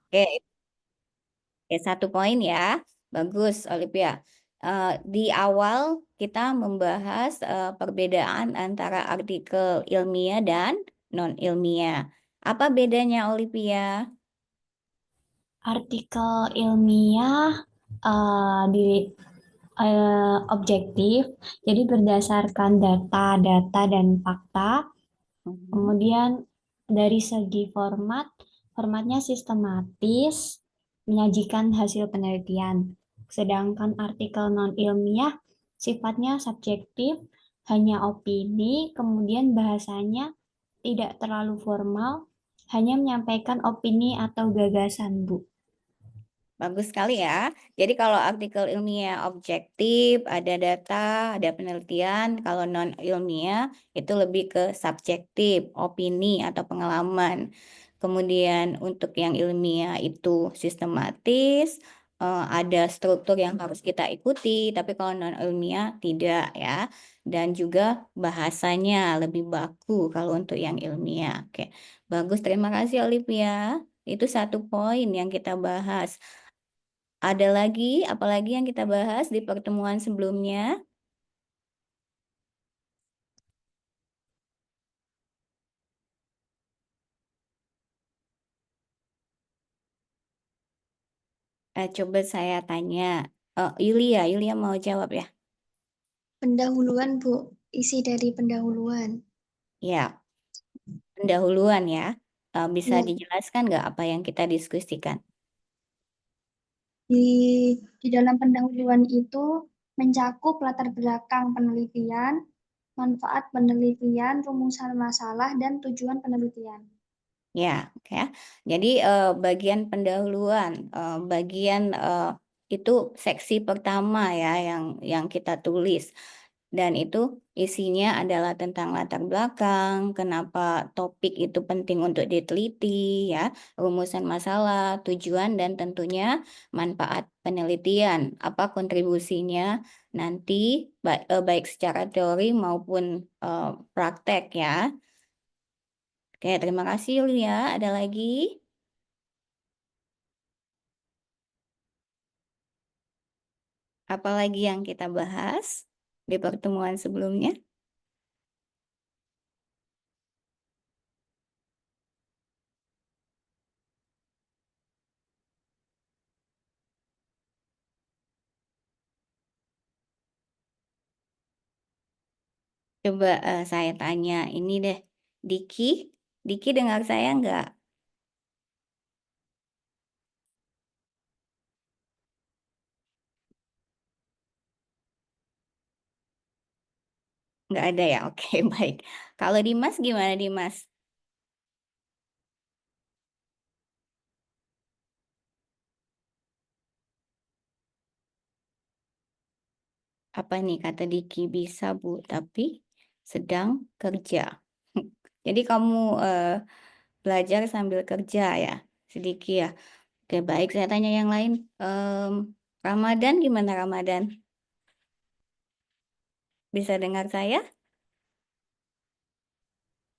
Oke, oke, 1 poin ya. Bagus, Olivia. Di awal kita membahas perbedaan antara artikel ilmiah dan non-ilmiah. Apa bedanya, Olivia? Artikel ilmiah objektif, jadi berdasarkan data-data dan fakta. Mhm. Kemudian dari segi formatnya sistematis, menyajikan hasil penelitian. Sedangkan artikel non-ilmiah sifatnya subjektif, hanya opini, kemudian bahasanya tidak terlalu formal, hanya menyampaikan opini atau gagasan, Bu. Bagus sekali ya. Jadi kalau artikel ilmiah objektif, ada data, ada penelitian. Kalau non-ilmiah itu lebih ke subjektif, opini atau pengalaman. Kemudian untuk yang ilmiah itu sistematis, ada struktur yang harus kita ikuti. Tapi kalau non-ilmiah tidak ya. Dan juga bahasanya lebih baku kalau untuk yang ilmiah. Oke, bagus. Terima kasih Olivia. Itu 1 poin yang kita bahas. Ada lagi, apalagi yang kita bahas di pertemuan sebelumnya? Coba saya tanya. Yulia mau jawab ya? Pendahuluan, Bu. Isi dari pendahuluan. Ya, pendahuluan ya. Bisa Ya, dijelaskan nggak apa yang kita diskusikan? di, di dalam pendahuluan itu mencakup latar belakang penelitian, manfaat penelitian, rumusan masalah, dan tujuan penelitian. Ya, oke ya. Jadi bagian pendahuluan, bagian itu seksi pertama ya yang kita tulis. Dan itu isinya adalah tentang latar belakang, kenapa topik itu penting untuk diteliti, ya, rumusan masalah, tujuan, dan tentunya manfaat penelitian. Apa kontribusinya nanti baik secara teori maupun praktek ya. Oke, terima kasih Yulia. Ada lagi? Apa lagi yang kita bahas di pertemuan sebelumnya? Coba saya tanya ini deh, Diki, Diki dengar saya nggak? Nggak ada ya? Oke, baik. Kalau Dimas gimana Dimas? Apa nih kata Diki bisa Bu, tapi sedang kerja. Jadi kamu belajar sambil kerja ya, sedikit ya. Oke, baik. Saya tanya yang lain. Ramadan gimana Ramadan? Bisa dengar saya?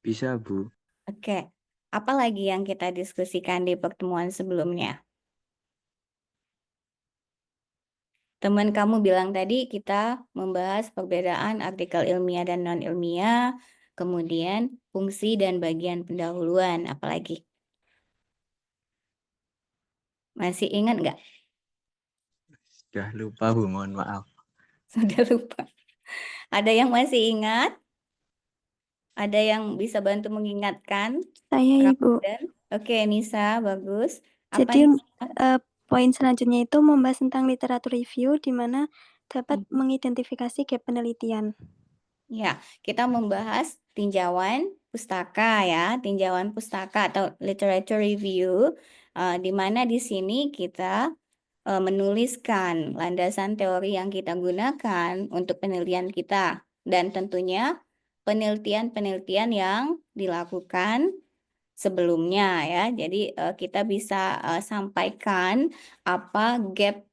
Bisa, Bu. Oke. Apa lagi yang kita diskusikan di pertemuan sebelumnya? Teman kamu bilang tadi kita membahas perbedaan artikel ilmiah dan non-ilmiah, kemudian fungsi dan bagian pendahuluan, apalagi? Masih ingat nggak? Sudah lupa, Bu. Mohon maaf. Sudah lupa. Ada yang masih ingat? Ada yang bisa bantu mengingatkan? Saya Ibu. Ramadan? Oke, Nisa, bagus. Apa Jadi Nisa? poin selanjutnya itu membahas tentang literatur review di mana dapat mengidentifikasi gap penelitian. Ya, kita membahas tinjauan pustaka ya, tinjauan pustaka atau literature review, di mana di sini kita menuliskan landasan teori yang kita gunakan untuk penelitian kita dan tentunya penelitian-penelitian yang dilakukan sebelumnya ya. Jadi kita bisa sampaikan apa gap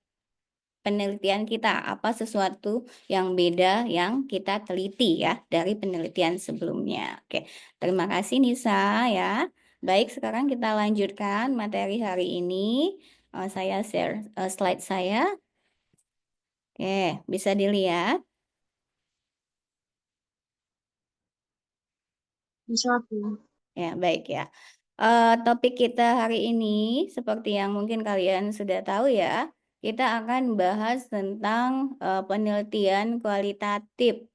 penelitian kita, apa sesuatu yang beda yang kita teliti ya dari penelitian sebelumnya. Oke, terima kasih Nisa ya. Baik, sekarang kita lanjutkan materi hari ini. Saya share slide saya. Oke, bisa dilihat. Bisa, Bu. Ya, baik ya. Topik kita hari ini, seperti yang mungkin kalian sudah tahu ya, kita akan bahas tentang penelitian kualitatif.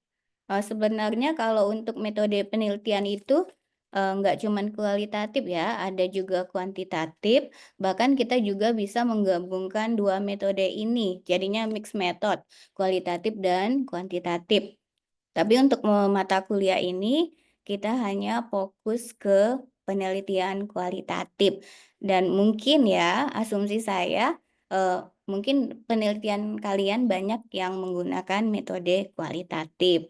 Sebenarnya kalau untuk metode penelitian itu nggak cuma kualitatif ya, ada juga kuantitatif. Bahkan kita juga bisa menggabungkan dua metode ini, jadinya mixed method, kualitatif dan kuantitatif. Tapi untuk mata kuliah ini kita hanya fokus ke penelitian kualitatif. Dan mungkin ya, asumsi saya mungkin penelitian kalian banyak yang menggunakan metode kualitatif.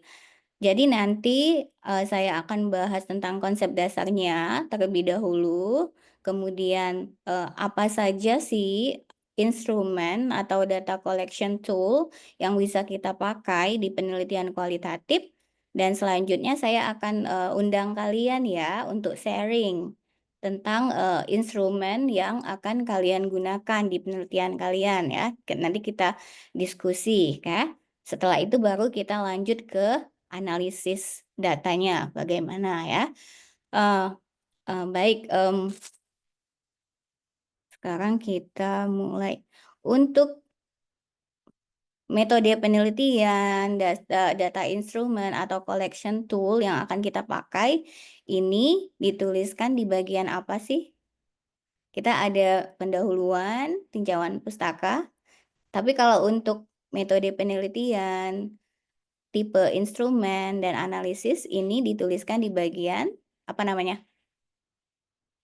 Jadi nanti saya akan bahas tentang konsep dasarnya terlebih dahulu, kemudian apa saja sih instrumen atau data collection tool yang bisa kita pakai di penelitian kualitatif, dan selanjutnya saya akan undang kalian ya untuk sharing tentang instrumen yang akan kalian gunakan di penelitian kalian ya. Nanti kita diskusi ya. Setelah itu baru kita lanjut ke analisis datanya bagaimana ya. Baik, sekarang kita mulai. Untuk metode penelitian, data instrumen atau collection tool yang akan kita pakai, ini dituliskan di bagian apa sih? Kita ada pendahuluan, tinjauan pustaka, tapi kalau untuk metode penelitian, tipe instrumen, dan analisis ini dituliskan di bagian apa namanya?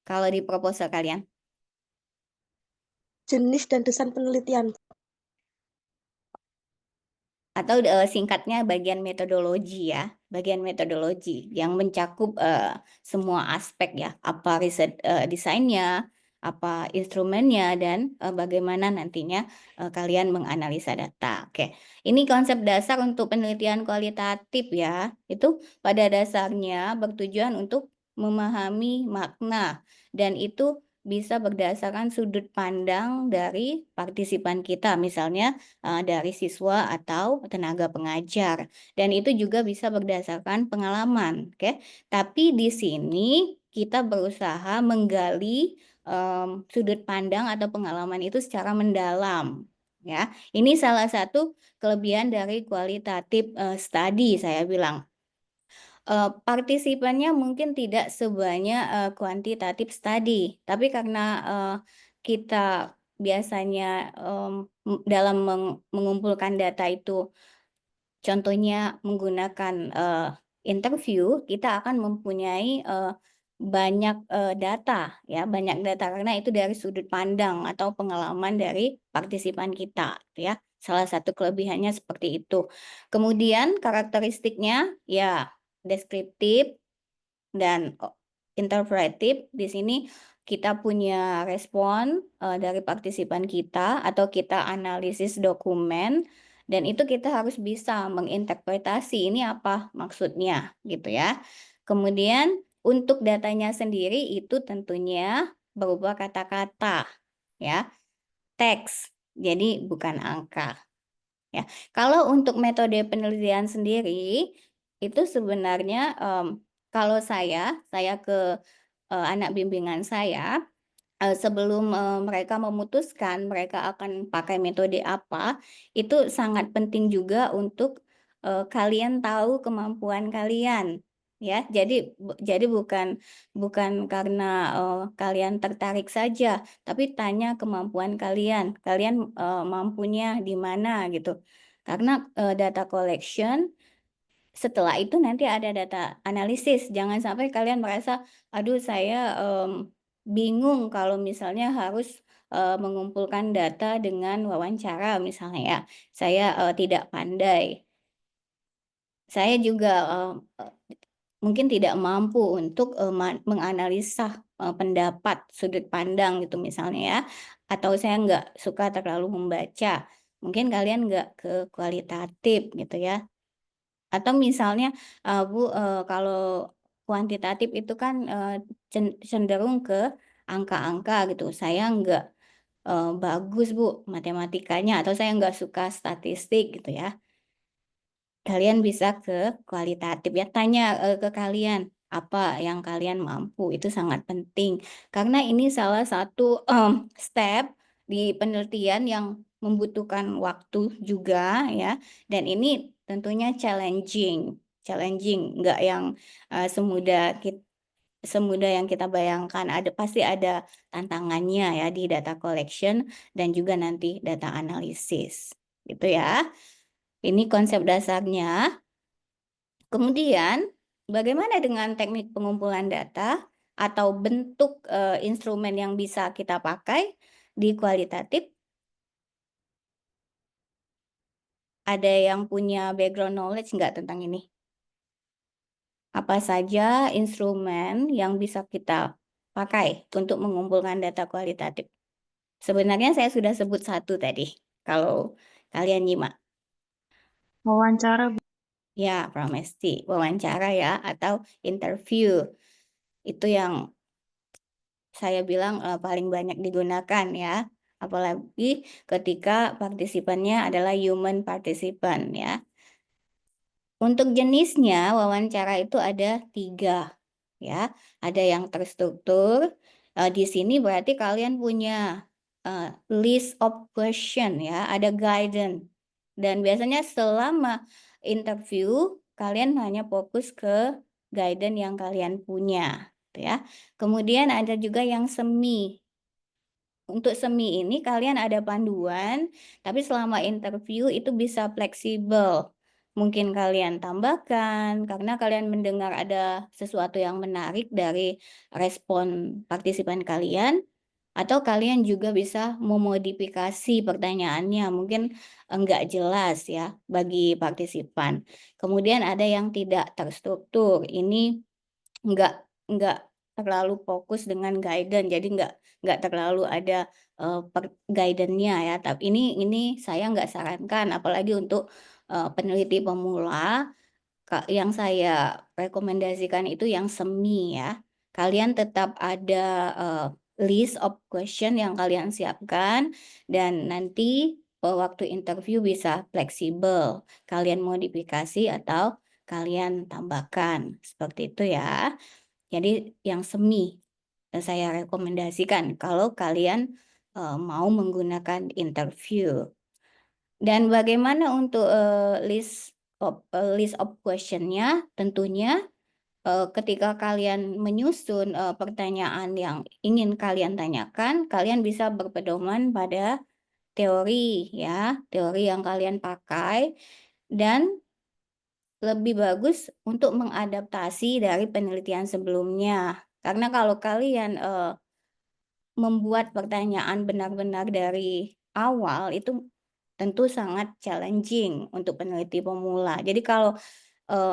Kalau di proposal kalian. Jenis dan desain penelitian. Atau singkatnya bagian metodologi ya, bagian metodologi yang mencakup semua aspek ya, apa riset desainnya, apa instrumennya, dan bagaimana nantinya kalian menganalisa data. Oke, ini konsep dasar untuk penelitian kualitatif ya, itu pada dasarnya bertujuan untuk memahami makna, dan itu bisa berdasarkan sudut pandang dari partisipan kita, misalnya dari siswa atau tenaga pengajar, dan itu juga bisa berdasarkan pengalaman, oke. Tapi di sini kita berusaha menggali sudut pandang atau pengalaman itu secara mendalam, ya. Ini salah satu kelebihan dari kualitatif study, saya bilang. Partisipannya mungkin tidak sebanyak kuantitatif study, tapi karena kita biasanya dalam mengumpulkan data itu, contohnya menggunakan interview, kita akan mempunyai banyak data ya, banyak data karena itu dari sudut pandang atau pengalaman dari partisipan kita ya. Salah satu kelebihannya seperti itu. Kemudian karakteristiknya ya deskriptif dan interpretif. Di sini kita punya respon dari partisipan kita atau kita analisis dokumen, dan itu kita harus bisa menginterpretasi ini apa maksudnya gitu ya. Kemudian untuk datanya sendiri itu tentunya berupa kata-kata ya, teks. Jadi bukan angka. Ya, kalau untuk metode penelitian sendiri itu sebenarnya kalau saya ke anak bimbingan saya sebelum mereka memutuskan mereka akan pakai metode apa, itu sangat penting juga untuk kalian tahu kemampuan kalian ya. Jadi bukan karena kalian tertarik saja, tapi tanya kemampuan kalian. Kalian mampunya di mana gitu. Karena data collection setelah itu nanti ada data analisis. Jangan sampai kalian merasa, aduh saya bingung kalau misalnya harus mengumpulkan data dengan wawancara misalnya ya. Saya tidak pandai. Saya juga mungkin tidak mampu untuk menganalisa pendapat, sudut pandang gitu misalnya ya. Atau saya nggak suka terlalu membaca. Mungkin kalian nggak ke kualitatif gitu ya. Atau misalnya, Bu, kalau kuantitatif itu kan cenderung ke angka-angka gitu. Saya nggak bagus Bu matematikanya atau saya nggak suka statistik gitu ya. Kalian bisa ke kualitatif ya, tanya ke kalian apa yang kalian mampu, itu sangat penting karena ini salah satu step di penelitian yang membutuhkan waktu juga ya, dan ini tentunya challenging nggak yang semudah yang kita bayangkan. Pasti ada tantangannya ya di data collection dan juga nanti data analisis gitu ya. Ini konsep dasarnya. Kemudian, bagaimana dengan teknik pengumpulan data atau bentuk instrumen yang bisa kita pakai di kualitatif? Ada yang punya background knowledge nggak tentang ini? Apa saja instrumen yang bisa kita pakai untuk mengumpulkan data kualitatif? Sebenarnya saya sudah sebut satu tadi, kalau kalian nyimak. Wawancara. Ya, promesti, wawancara ya, atau interview. Itu yang saya bilang paling banyak digunakan ya, apalagi ketika partisipannya adalah human participant ya. Untuk jenisnya wawancara itu ada 3 ya, ada yang terstruktur. Di sini berarti kalian punya list of question ya, ada guidance. Dan biasanya selama interview kalian hanya fokus ke guidance yang kalian punya, gitu ya. Kemudian ada juga yang semi. Untuk semi ini kalian ada panduan, tapi selama interview itu bisa fleksibel. Mungkin kalian tambahkan karena kalian mendengar ada sesuatu yang menarik dari respon partisipan kalian, atau kalian juga bisa memodifikasi pertanyaannya, mungkin enggak jelas ya bagi partisipan. Kemudian ada yang tidak terstruktur. Ini enggak terlalu fokus dengan guidance, jadi enggak terlalu ada guidance-nya ya. Tapi ini saya enggak sarankan, apalagi untuk peneliti pemula. Yang saya rekomendasikan itu yang semi ya. Kalian tetap ada list of question yang kalian siapkan, dan nanti waktu interview bisa fleksibel. Kalian modifikasi atau kalian tambahkan. Seperti itu ya. Jadi yang semi saya rekomendasikan kalau kalian mau menggunakan interview. Dan bagaimana untuk list of question-nya? Tentunya ketika kalian menyusun pertanyaan yang ingin kalian tanyakan, kalian bisa berpedoman pada teori ya, teori yang kalian pakai, dan lebih bagus untuk mengadaptasi dari penelitian sebelumnya. Karena kalau kalian membuat pertanyaan benar-benar dari awal, itu tentu sangat challenging untuk peneliti pemula. Jadi kalau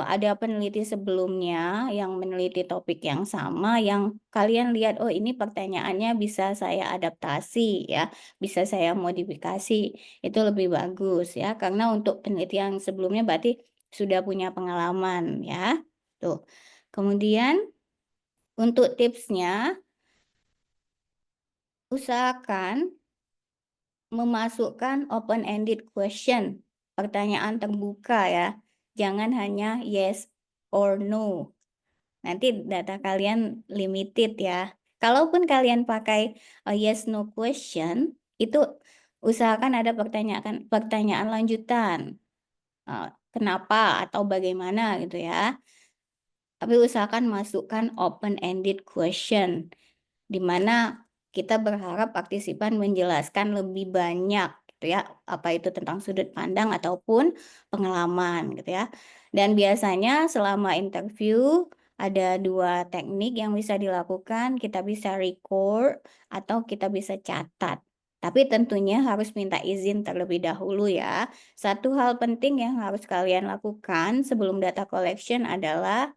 ada peneliti sebelumnya yang meneliti topik yang sama, yang kalian lihat, oh ini pertanyaannya bisa saya adaptasi ya, bisa saya modifikasi, itu lebih bagus ya, karena untuk penelitian sebelumnya berarti sudah punya pengalaman ya. Tuh. Kemudian untuk tipsnya, usahakan memasukkan open-ended question, pertanyaan terbuka ya. Jangan hanya yes or no. Nanti data kalian limited ya. Kalaupun kalian pakai yes no question, itu usahakan ada pertanyaan lanjutan. Kenapa atau bagaimana gitu ya. Tapi usahakan masukkan open-ended question, di mana kita berharap partisipan menjelaskan lebih banyak gitu ya, apa itu tentang sudut pandang ataupun pengalaman gitu ya. Dan biasanya selama interview ada 2 teknik yang bisa dilakukan, kita bisa record atau kita bisa catat. Tapi tentunya harus minta izin terlebih dahulu ya. Satu hal penting yang harus kalian lakukan sebelum data collection adalah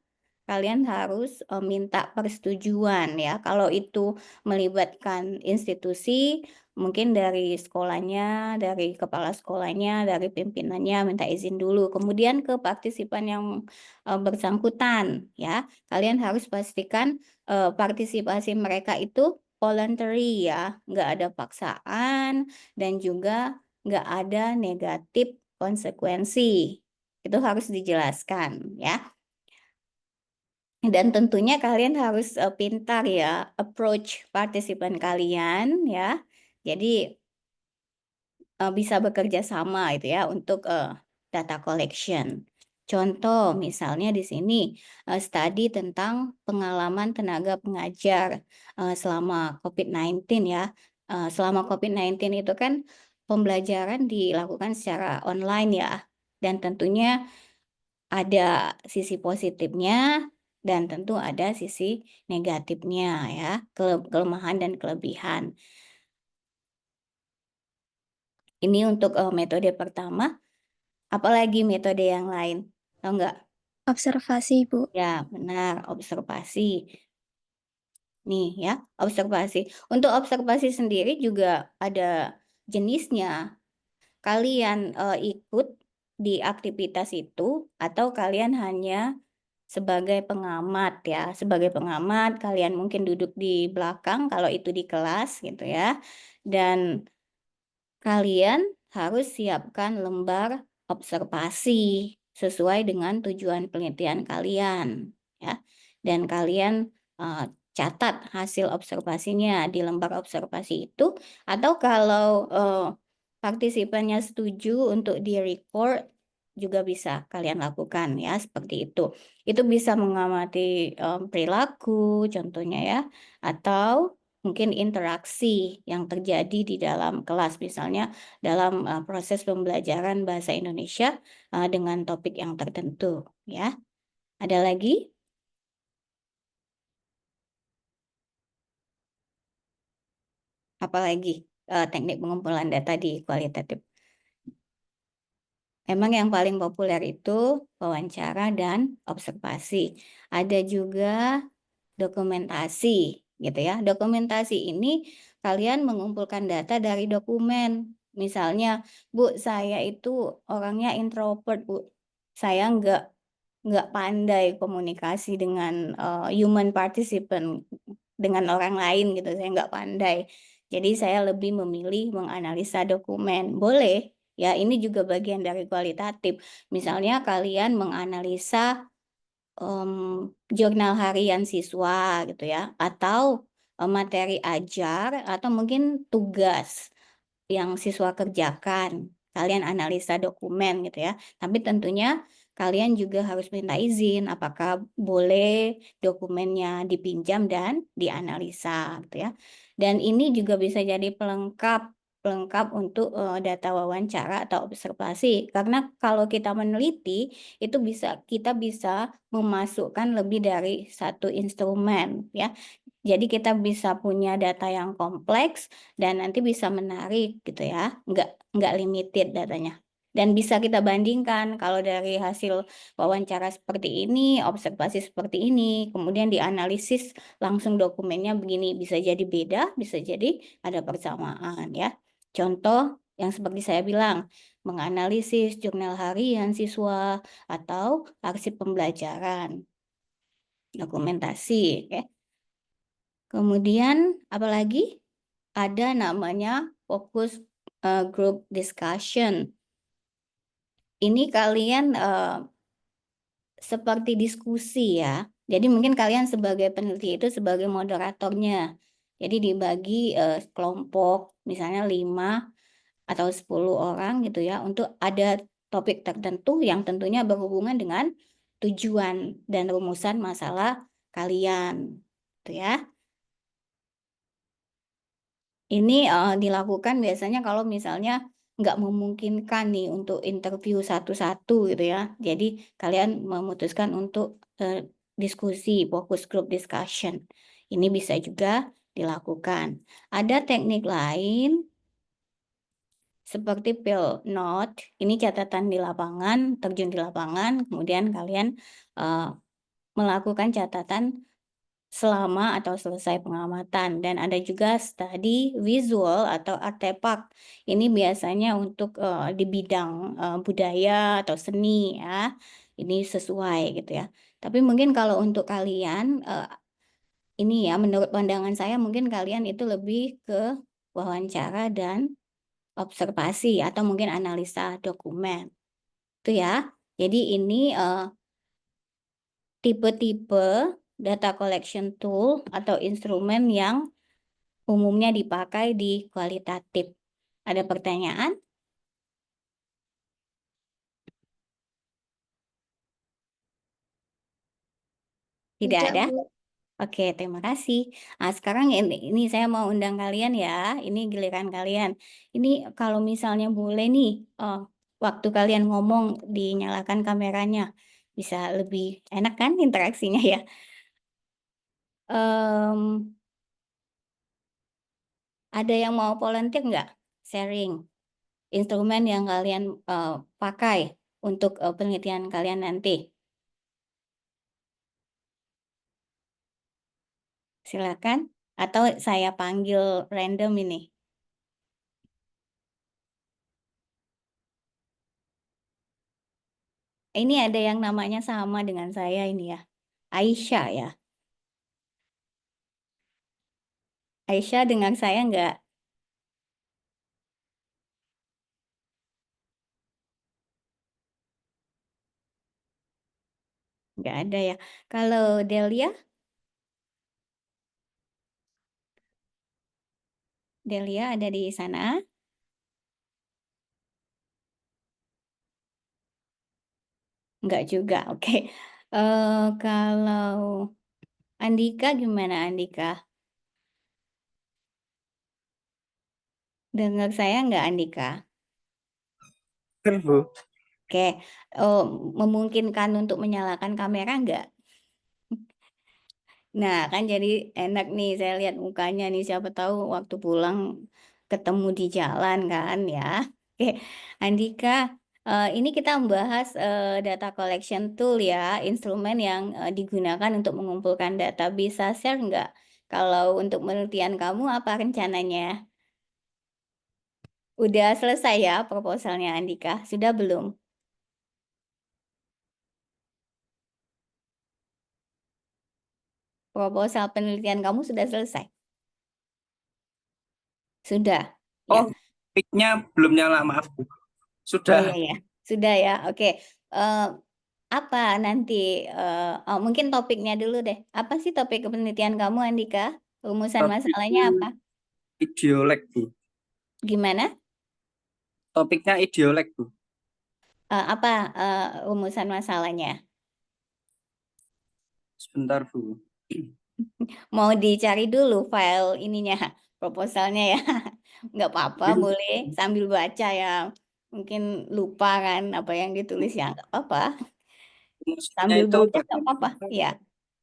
kalian harus minta persetujuan ya. Kalau itu melibatkan institusi, mungkin dari sekolahnya, dari kepala sekolahnya, dari pimpinannya minta izin dulu. Kemudian ke partisipan yang bersangkutan ya. Kalian harus pastikan partisipasi mereka itu voluntary ya, nggak ada paksaan dan juga nggak ada negatif konsekuensi. Itu harus dijelaskan ya. Dan tentunya kalian harus pintar ya approach partisipan kalian ya. Jadi bisa bekerja sama itu ya untuk data collection. Contoh misalnya di sini studi tentang pengalaman tenaga pengajar selama COVID-19 ya. Selama COVID-19 itu kan pembelajaran dilakukan secara online ya. Dan tentunya ada sisi positifnya dan tentu ada sisi negatifnya ya, kelemahan dan kelebihan. Ini untuk metode pertama. Apalagi metode yang lain? Tahu nggak? Observasi, Bu. Ya, benar, observasi. Nih ya, observasi. Untuk observasi sendiri juga ada jenisnya. Kalian ikut di aktivitas itu atau kalian hanya sebagai pengamat ya. Sebagai pengamat kalian mungkin duduk di belakang kalau itu di kelas gitu ya. Dan kalian harus siapkan lembar observasi sesuai dengan tujuan penelitian kalian ya. Dan kalian catat hasil observasinya di lembar observasi itu, atau kalau partisipannya setuju untuk di-record juga bisa kalian lakukan ya, seperti itu. Itu bisa mengamati perilaku contohnya ya, atau mungkin interaksi yang terjadi di dalam kelas, misalnya dalam proses pembelajaran bahasa Indonesia dengan topik yang tertentu ya. Ada lagi? Apalagi teknik pengumpulan data di kualitatif? Memang yang paling populer itu wawancara dan observasi. Ada juga dokumentasi gitu ya. Dokumentasi ini kalian mengumpulkan data dari dokumen. Misalnya, Bu, saya itu orangnya introvert, Bu. Saya nggak pandai komunikasi dengan human participant, dengan orang lain gitu. Saya nggak pandai. Jadi saya lebih memilih menganalisa dokumen. Boleh. Ya, ini juga bagian dari kualitatif. Misalnya kalian menganalisa jurnal harian siswa gitu ya, atau materi ajar, atau mungkin tugas yang siswa kerjakan. Kalian analisa dokumen gitu ya. Tapi tentunya kalian juga harus minta izin apakah boleh dokumennya dipinjam dan dianalisa gitu ya. Dan ini juga bisa jadi pelengkap untuk data wawancara atau observasi, karena kalau kita meneliti itu kita bisa memasukkan lebih dari satu instrumen ya. Jadi kita bisa punya data yang kompleks dan nanti bisa menarik gitu ya, nggak limited datanya. Dan bisa kita bandingkan kalau dari hasil wawancara seperti ini, observasi seperti ini, kemudian dianalisis langsung dokumennya begini, bisa jadi beda, bisa jadi ada persamaan ya. Contoh yang seperti saya bilang, menganalisis jurnal harian siswa atau arsip pembelajaran, dokumentasi ya. Kemudian apalagi ada namanya focus group discussion. Ini kalian seperti diskusi ya. Jadi mungkin kalian sebagai peneliti itu sebagai moderatornya. Jadi dibagi kelompok misalnya 5 atau 10 orang gitu ya, untuk ada topik tertentu yang tentunya berhubungan dengan tujuan dan rumusan masalah kalian gitu ya. Ini dilakukan biasanya kalau misalnya nggak memungkinkan nih untuk interview satu-satu gitu ya. Jadi kalian memutuskan untuk diskusi, focus group discussion. Ini bisa juga dilakukan. Ada teknik lain seperti field note. Ini catatan di lapangan, terjun di lapangan, kemudian kalian melakukan catatan selama atau selesai pengamatan, dan ada juga studi visual atau artefak. Ini biasanya untuk di bidang budaya atau seni ya. Ini sesuai gitu ya. Tapi mungkin kalau untuk kalian ini ya, menurut pandangan saya mungkin kalian itu lebih ke wawancara dan observasi atau mungkin analisa dokumen. Itu ya. Jadi ini tipe-tipe data collection tool atau instrumen yang umumnya dipakai di kualitatif. Ada pertanyaan? Tidak ada? Bu. Oke, terima kasih. Nah, sekarang ini saya mau undang kalian ya. Ini giliran kalian. Ini kalau misalnya boleh nih, waktu kalian ngomong dinyalakan kameranya. Bisa lebih enak kan interaksinya ya? Ada yang mau volunteer nggak? Sharing instrumen yang kalian pakai untuk penelitian kalian nanti. Silakan. Atau saya panggil random ini. Ini ada yang namanya sama dengan saya ini ya. Aisyah ya. Aisyah dengan saya nggak? Nggak ada ya. Kalau Delia? Delia ada di sana? Nggak juga, oke. Kalau Andika gimana Andika? Dengar saya nggak Andika? Kan, Bu. Oke, memungkinkan untuk menyalakan kamera nggak? Nah, kan jadi enak nih saya lihat mukanya nih, siapa tahu waktu pulang ketemu di jalan kan ya. Oke, Andika, ini kita membahas data collection tool ya, instrumen yang digunakan untuk mengumpulkan data. Bisa share nggak? Kalau untuk penelitian kamu apa rencananya? Udah selesai ya proposalnya Andika? Sudah belum? Proposal penelitian kamu sudah selesai? Sudah, ya. Oh, mic-nya belum nyala, maaf, Bu. Oh Sudah. iya ya, sudah ya. Oke. Apa nanti? Mungkin topiknya dulu deh. Apa sih topik penelitian kamu, Andika? Rumusan masalahnya apa? Idiolek, Bu. Gimana? Topiknya idiolek, Bu. Apa rumusan masalahnya? Sebentar, Bu. Mau dicari dulu file ininya, proposalnya ya. Nggak apa-apa, boleh sambil baca ya. Mungkin lupa kan apa yang ditulis ya, nggak apa-apa. Rumusnya Sambil itu baca nggak bagaimana apa-apa. Iya.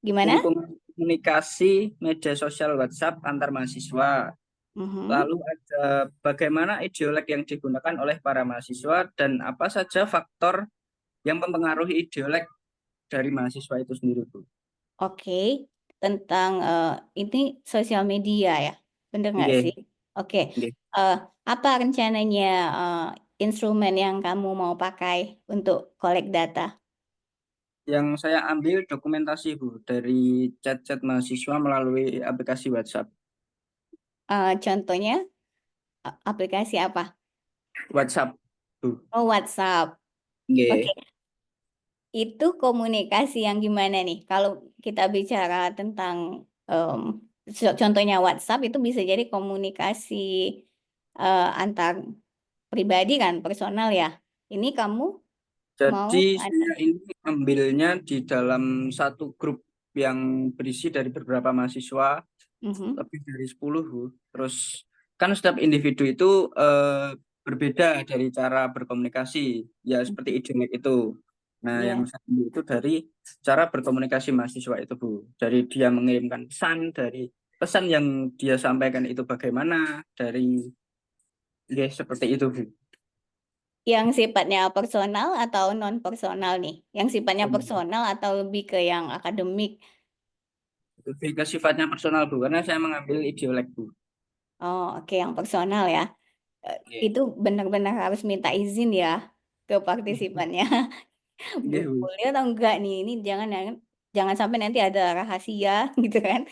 Gimana? komunikasi media sosial WhatsApp antar mahasiswa. Mhm. Lalu ada bagaimana idiolek yang digunakan oleh para mahasiswa dan apa saja faktor yang mempengaruhi idiolek dari mahasiswa itu sendiri, Bu. Oke, tentang ini sosial media ya, bener nggak Nggih, sih? Oke, nggih. apa rencananya instrumen yang kamu mau pakai untuk collect data? Yang saya ambil dokumentasi, Bu, dari chat-chat mahasiswa melalui aplikasi WhatsApp. Contohnya aplikasi apa? WhatsApp, Bu. Oh, WhatsApp. Oke, Nggih. itu komunikasi yang gimana nih? Kalau kita bicara tentang contohnya WhatsApp itu bisa jadi komunikasi antar pribadi kan, personal ya. Ini kamu mau Jadi ada? saya ini ambilnya di dalam satu grup yang berisi dari beberapa mahasiswa, Mhm. lebih dari 10, Bu. Terus kan setiap individu itu berbeda dari cara berkomunikasi, ya seperti idiomik itu. Nah, Iya. yang saya ambil itu dari cara berkomunikasi mahasiswa itu, Bu. Dari dia mengirimkan pesan, dari pesan yang dia sampaikan itu bagaimana, dari ya seperti itu, Bu. Yang sifatnya personal atau non personal nih? Yang sifatnya personal atau lebih ke yang akademik? Lebih ke sifatnya personal Bu, karena saya mengambil ideolek Bu. Oh, oke, yang personal ya. Oke. Itu benar-benar harus minta izin ya ke partisipannya. Oke, Bu. Boleh atau enggak nih? Ini jangan sampai nanti ada rahasia gitu kan.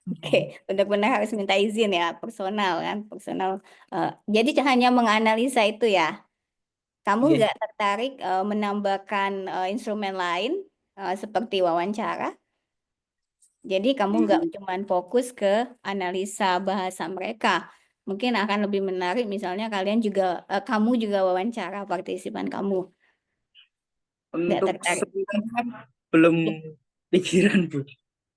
Oke, benar-benar harus minta izin ya, personal kan, personal. Jadi hanya menganalisa itu ya. Kamu Oke. nggak tertarik menambahkan instrumen lain seperti wawancara? Jadi kamu nggak cuman fokus ke analisa bahasa mereka. Mungkin akan lebih menarik misalnya kamu juga wawancara partisipan kamu. Nggak Untuk tertarik? sebenarnya belum pikiran Bu.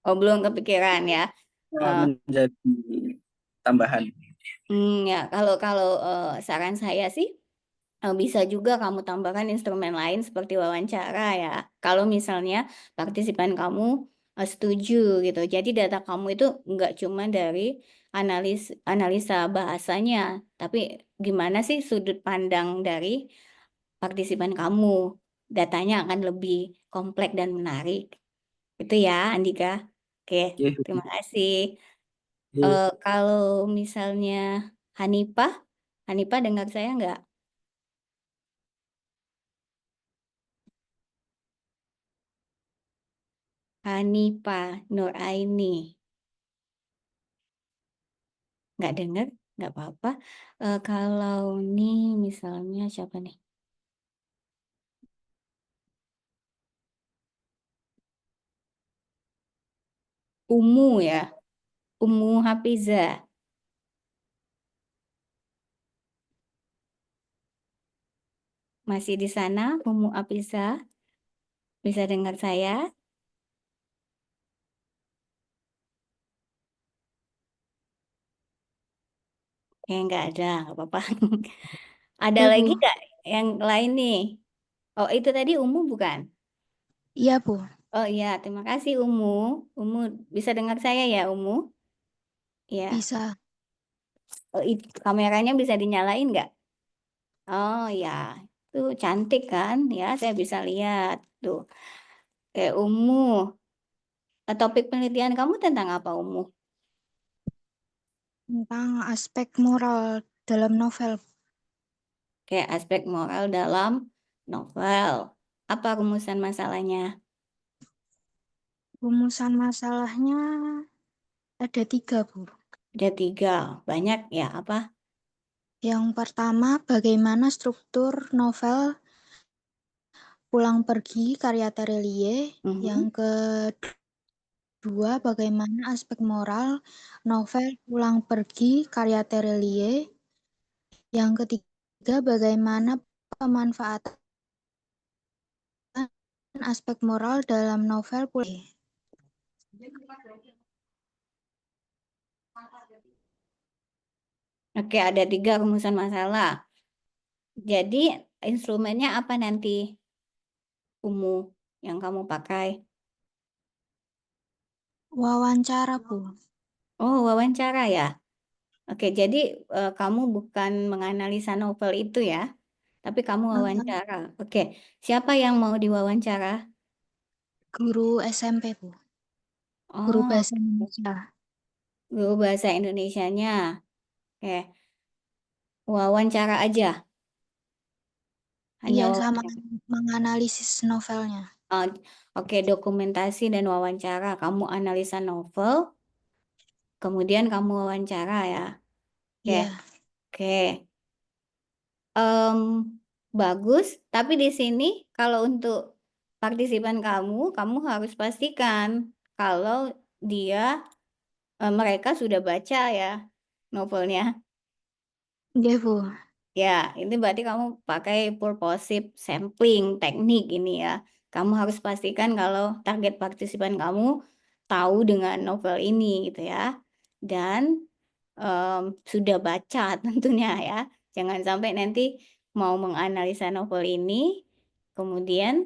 Oh, belum kepikiran ya. Eh, Menjadi tambahan. ya, kalau saran saya sih bisa juga kamu tambahkan instrumen lain seperti wawancara ya. Kalau misalnya partisipan kamu setuju gitu. Jadi data kamu itu nggak cuma dari analisa bahasanya, tapi gimana sih sudut pandang dari partisipan kamu. Datanya akan lebih kompleks dan menarik. Itu ya, Andika. Oke, Oke. terima kasih. Oke. Kalau misalnya Hanifah, Hanifah dengar saya nggak? Hanifah Nuraini. Nggak dengar? Nggak apa-apa. Kalau nih misalnya siapa nih? Umu ya. Umu Hafizah. Masih di sana, Umu Hafizah? Bisa dengar saya? Nggak ada, nggak apa-apa. Ada Ya, lagi Bu. nggak yang lain nih? Oh, itu tadi Umu bukan? Iya, Bu. Oh iya, terima kasih Umu. Umu bisa dengar saya ya, Umu? Ya. Bisa. Oh, kameranya bisa dinyalain nggak? Oh ya, itu cantik kan? Ya, saya bisa lihat tuh. Kayak Umu. Topik penelitian kamu tentang apa, Umu? Tentang aspek moral dalam novel. Kayak aspek moral dalam novel. Apa rumusan masalahnya? Rumusan masalahnya ada 3, Bu. Ada 3. Banyak ya, apa? Yang pertama, bagaimana struktur novel Pulang Pergi karya Terelie. Yang Mhm. kedua, bagaimana aspek moral novel Pulang Pergi karya Terelie. Yang ketiga, bagaimana pemanfaatan aspek moral dalam novel Pulang Pergi. Oke, ada 3 rumusan masalah. Jadi, instrumennya apa nanti, Umu, yang kamu pakai? Wawancara, Bu. Oh, wawancara ya? Oke, jadi kamu bukan menganalisa novel itu ya, tapi kamu wawancara. Oke, siapa yang mau diwawancara? Guru SMP, Bu. Guru Oh, bahasa Indonesia. guru bahasa Indonesianya. Oke, wawancara aja. Hanya Iya, sama wawancara. menganalisis novelnya. Oh, oke, dokumentasi dan wawancara. Kamu analisa novel, kemudian kamu wawancara ya. Oke, Iya, oke. Em, bagus, tapi di sini kalau untuk partisipan kamu harus pastikan kalau mereka sudah baca ya novelnya. iya, Bu. Ya, ini berarti kamu pakai purposive sampling teknik ini ya. Kamu harus pastikan kalau target partisipan kamu tahu dengan novel ini gitu ya. Dan sudah baca tentunya ya. Jangan sampai nanti mau menganalisa novel ini, kemudian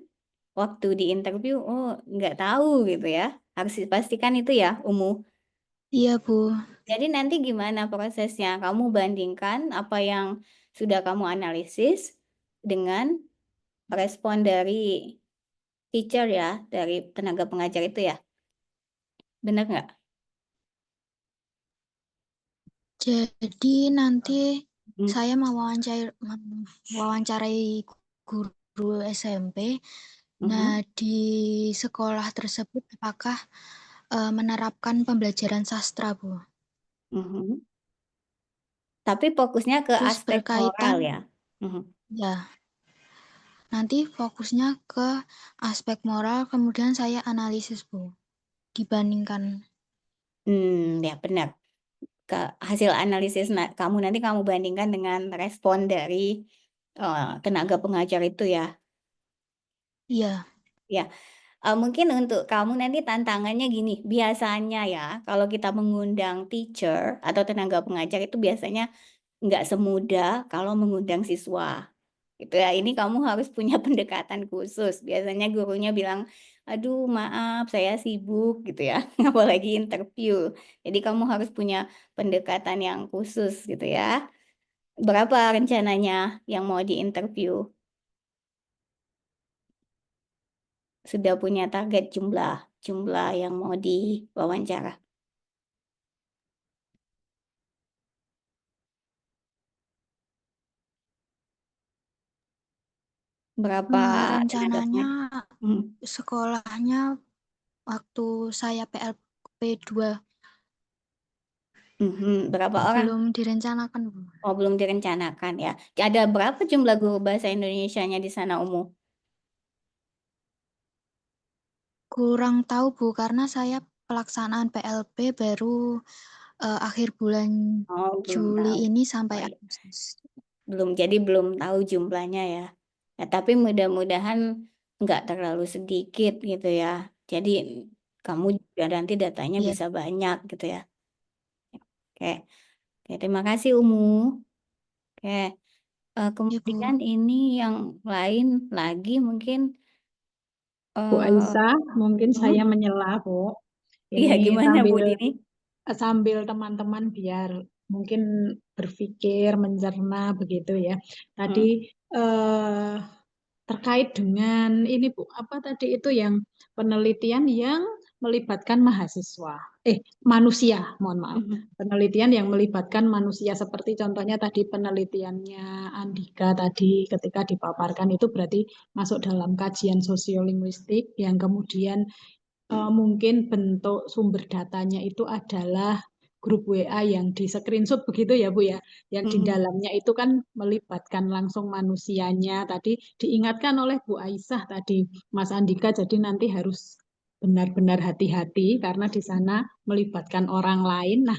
waktu di interview, oh nggak tahu gitu ya. Harus dipastikan itu ya, Umu. Iya, Bu. Jadi nanti gimana prosesnya? Kamu bandingkan apa yang sudah kamu analisis dengan respon dari teacher ya, dari tenaga pengajar itu ya. Benar nggak? Jadi nanti Hmm. saya mewawancarai guru SMP. Nah, di sekolah tersebut apakah menerapkan pembelajaran sastra, Bu? Mhm. Tapi fokusnya ke Terus aspek moral berkaitan, ya. Mhm. ya, nanti fokusnya ke aspek moral, kemudian saya analisis, Bu, dibandingkan. Ya benar. Hasil analisis kamu nanti kamu bandingkan dengan respon dari tenaga pengajar itu ya. Iya, Ya, mungkin untuk kamu nanti tantangannya gini. Biasanya ya, kalau kita mengundang teacher atau tenaga pengajar itu biasanya nggak semudah kalau mengundang siswa. Gitu ya. Ini kamu harus punya pendekatan khusus. Biasanya gurunya bilang, aduh maaf saya sibuk gitu ya. Apalagi interview. Jadi kamu harus punya pendekatan yang khusus gitu ya. Berapa rencananya yang mau diinterview? Sudah punya target jumlah yang mau diwawancara? Berapa ada rencananya targetnya? sekolahnya waktu saya PLP 2 Berapa orang? belum direncanakan, Bu. Oh, belum direncanakan ya. Ada berapa jumlah guru bahasa Indonesianya di sana, Umu? Kurang tahu, Bu, karena saya pelaksanaan PLP baru akhir bulan Oh, belum Juli tahu. ini sampai Oh, iya. Agustus. Jadi belum tahu jumlahnya ya. Ya, tapi mudah-mudahan nggak terlalu sedikit gitu ya. Jadi kamu juga nanti datanya Iya, bisa banyak gitu ya. Oke, oke, terima kasih Umu. Oke, iya, Bu. kemudian ini yang lain lagi mungkin. Bu Aisyah, mungkin Hmm? saya menyela, Bu. Iya, Ini gimana Bu Dini? sambil teman-teman biar mungkin berpikir, mencerna begitu ya. Tadi eh, terkait dengan ini Bu, apa tadi itu yang penelitian yang melibatkan manusia, mohon maaf. Penelitian yang melibatkan manusia seperti contohnya tadi penelitiannya Andika tadi ketika dipaparkan itu berarti masuk dalam kajian sosiolinguistik yang kemudian mungkin bentuk sumber datanya itu adalah grup WA yang di screenshot begitu ya Bu ya, yang di dalamnya itu kan melibatkan langsung manusianya. Tadi diingatkan oleh Bu Aisyah tadi, Mas Andika, jadi nanti harus benar-benar hati-hati karena di sana melibatkan orang lain. Nah,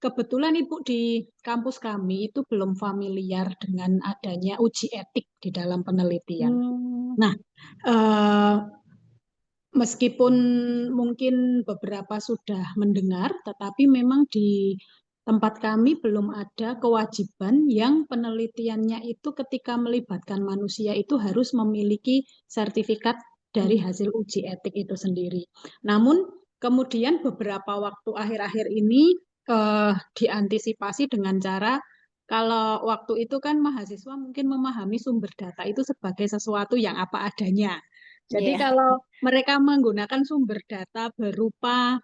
kebetulan Ibu di kampus kami itu belum familiar dengan adanya uji etik di dalam penelitian. Nah, meskipun mungkin beberapa sudah mendengar, tetapi memang di tempat kami belum ada kewajiban yang penelitiannya itu ketika melibatkan manusia itu harus memiliki sertifikat dari hasil uji etik itu sendiri. Namun kemudian beberapa waktu akhir-akhir ini diantisipasi dengan cara kalau waktu itu kan mahasiswa mungkin memahami sumber data itu sebagai sesuatu yang apa adanya. Jadi Iya. kalau mereka menggunakan sumber data berupa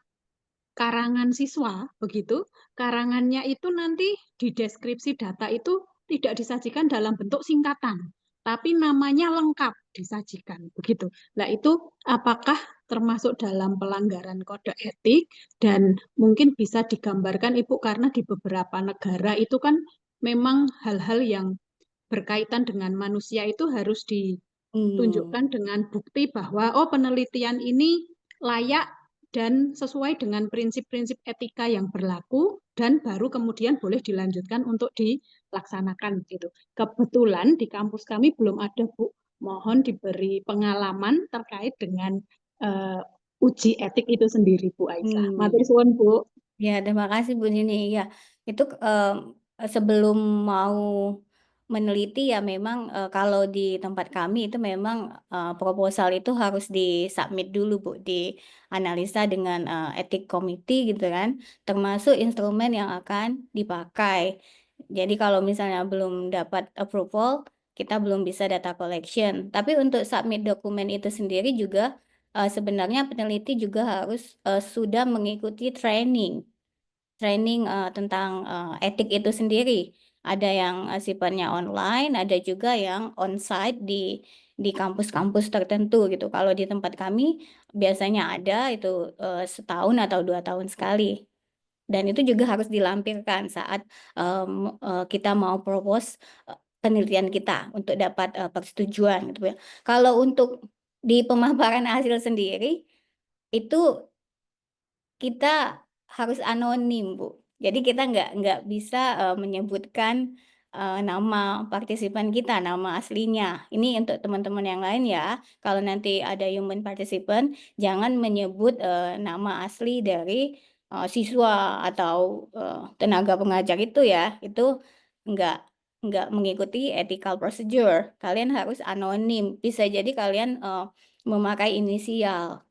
karangan siswa, begitu, karangannya itu nanti di deskripsi data itu tidak disajikan dalam bentuk singkatan, tapi namanya lengkap disajikan, begitu. Nah, itu apakah termasuk dalam pelanggaran kode etik dan mungkin bisa digambarkan Ibu karena di beberapa negara itu kan memang hal-hal yang berkaitan dengan manusia itu harus tunjukkan dengan bukti bahwa oh penelitian ini layak dan sesuai dengan prinsip-prinsip etika yang berlaku dan baru kemudian boleh dilanjutkan untuk dilaksanakan gitu. Kebetulan di kampus kami belum ada Bu. Mohon diberi pengalaman terkait dengan uji etik itu sendiri Bu Aisyah. Matur suwun Bu. Ya, terima kasih Bu Nini. Ya, itu sebelum mau meneliti ya memang kalau di tempat kami itu memang proposal itu harus disubmit dulu Bu, dianalisa dengan etik committee gitu kan, termasuk instrumen yang akan dipakai. Jadi kalau misalnya belum dapat approval, kita belum bisa data collection. Tapi untuk submit dokumen itu sendiri juga sebenarnya peneliti juga harus sudah mengikuti training tentang etik itu sendiri. Ada yang sifatnya online, ada juga yang on-site di kampus-kampus tertentu gitu. Kalau di tempat kami biasanya ada itu setahun atau 2 tahun sekali. Dan itu juga harus dilampirkan saat kita mau propose penelitian kita untuk dapat persetujuan gitu ya. Kalau untuk di pemaparan hasil sendiri itu kita harus anonim, Bu. Jadi kita nggak bisa menyebutkan nama partisipan kita, nama aslinya. Ini untuk teman-teman yang lain ya. Kalau nanti ada human participant, jangan menyebut nama asli dari siswa atau tenaga pengajar itu ya. Itu nggak nggak mengikuti ethical procedure. Kalian harus anonim. Bisa jadi kalian memakai inisial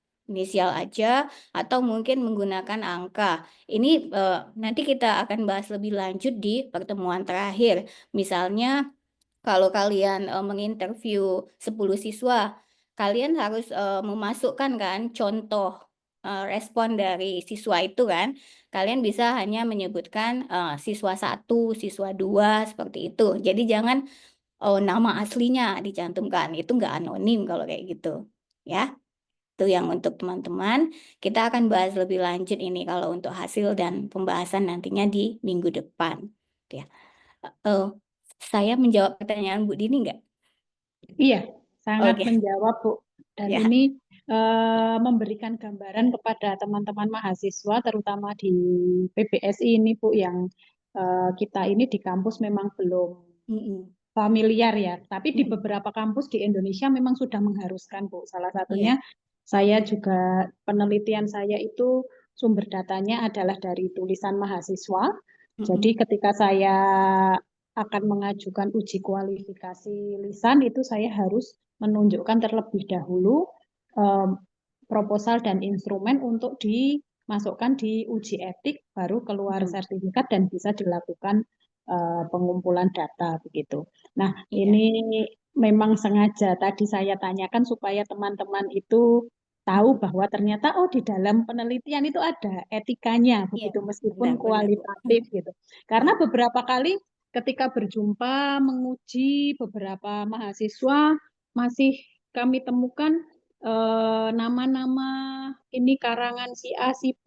aja atau mungkin menggunakan angka. Ini nanti kita akan bahas lebih lanjut di pertemuan terakhir. Misalnya kalau kalian menginterview 10 siswa, kalian harus memasukkan kan contoh respon dari siswa itu kan. Kalian bisa hanya menyebutkan siswa 1, siswa 2 seperti itu. Jadi jangan nama aslinya dicantumkan. Itu nggak anonim kalau kayak gitu. Ya. Itu yang untuk teman-teman. Kita akan bahas lebih lanjut ini kalau untuk hasil dan pembahasan nantinya di minggu depan. Ya. Saya menjawab pertanyaan Bu Dini nggak? Iya, sangat Oke. menjawab, Bu. Dan Ya. ini memberikan gambaran kepada teman-teman mahasiswa, terutama di PBSI ini, Bu, yang kita ini di kampus memang belum Mm-mm. familiar ya. Tapi di Mm-mm. beberapa kampus di Indonesia memang sudah mengharuskan, Bu. Salah Iya. satunya saya juga, penelitian saya itu sumber datanya adalah dari tulisan mahasiswa. Jadi Mm-mm. ketika saya akan mengajukan uji kualifikasi lisan itu saya harus menunjukkan terlebih dahulu proposal dan instrumen untuk dimasukkan di uji etik, baru keluar Mm. sertifikat dan bisa dilakukan pengumpulan data begitu. Nah, Iya. ini memang sengaja tadi saya tanyakan supaya teman-teman itu tahu bahwa ternyata di dalam penelitian itu ada etikanya Iya, begitu, meskipun benar-benar Bu. kualitatif gitu. Karena beberapa kali ketika berjumpa menguji beberapa mahasiswa masih kami temukan nama-nama ini karangan si A si B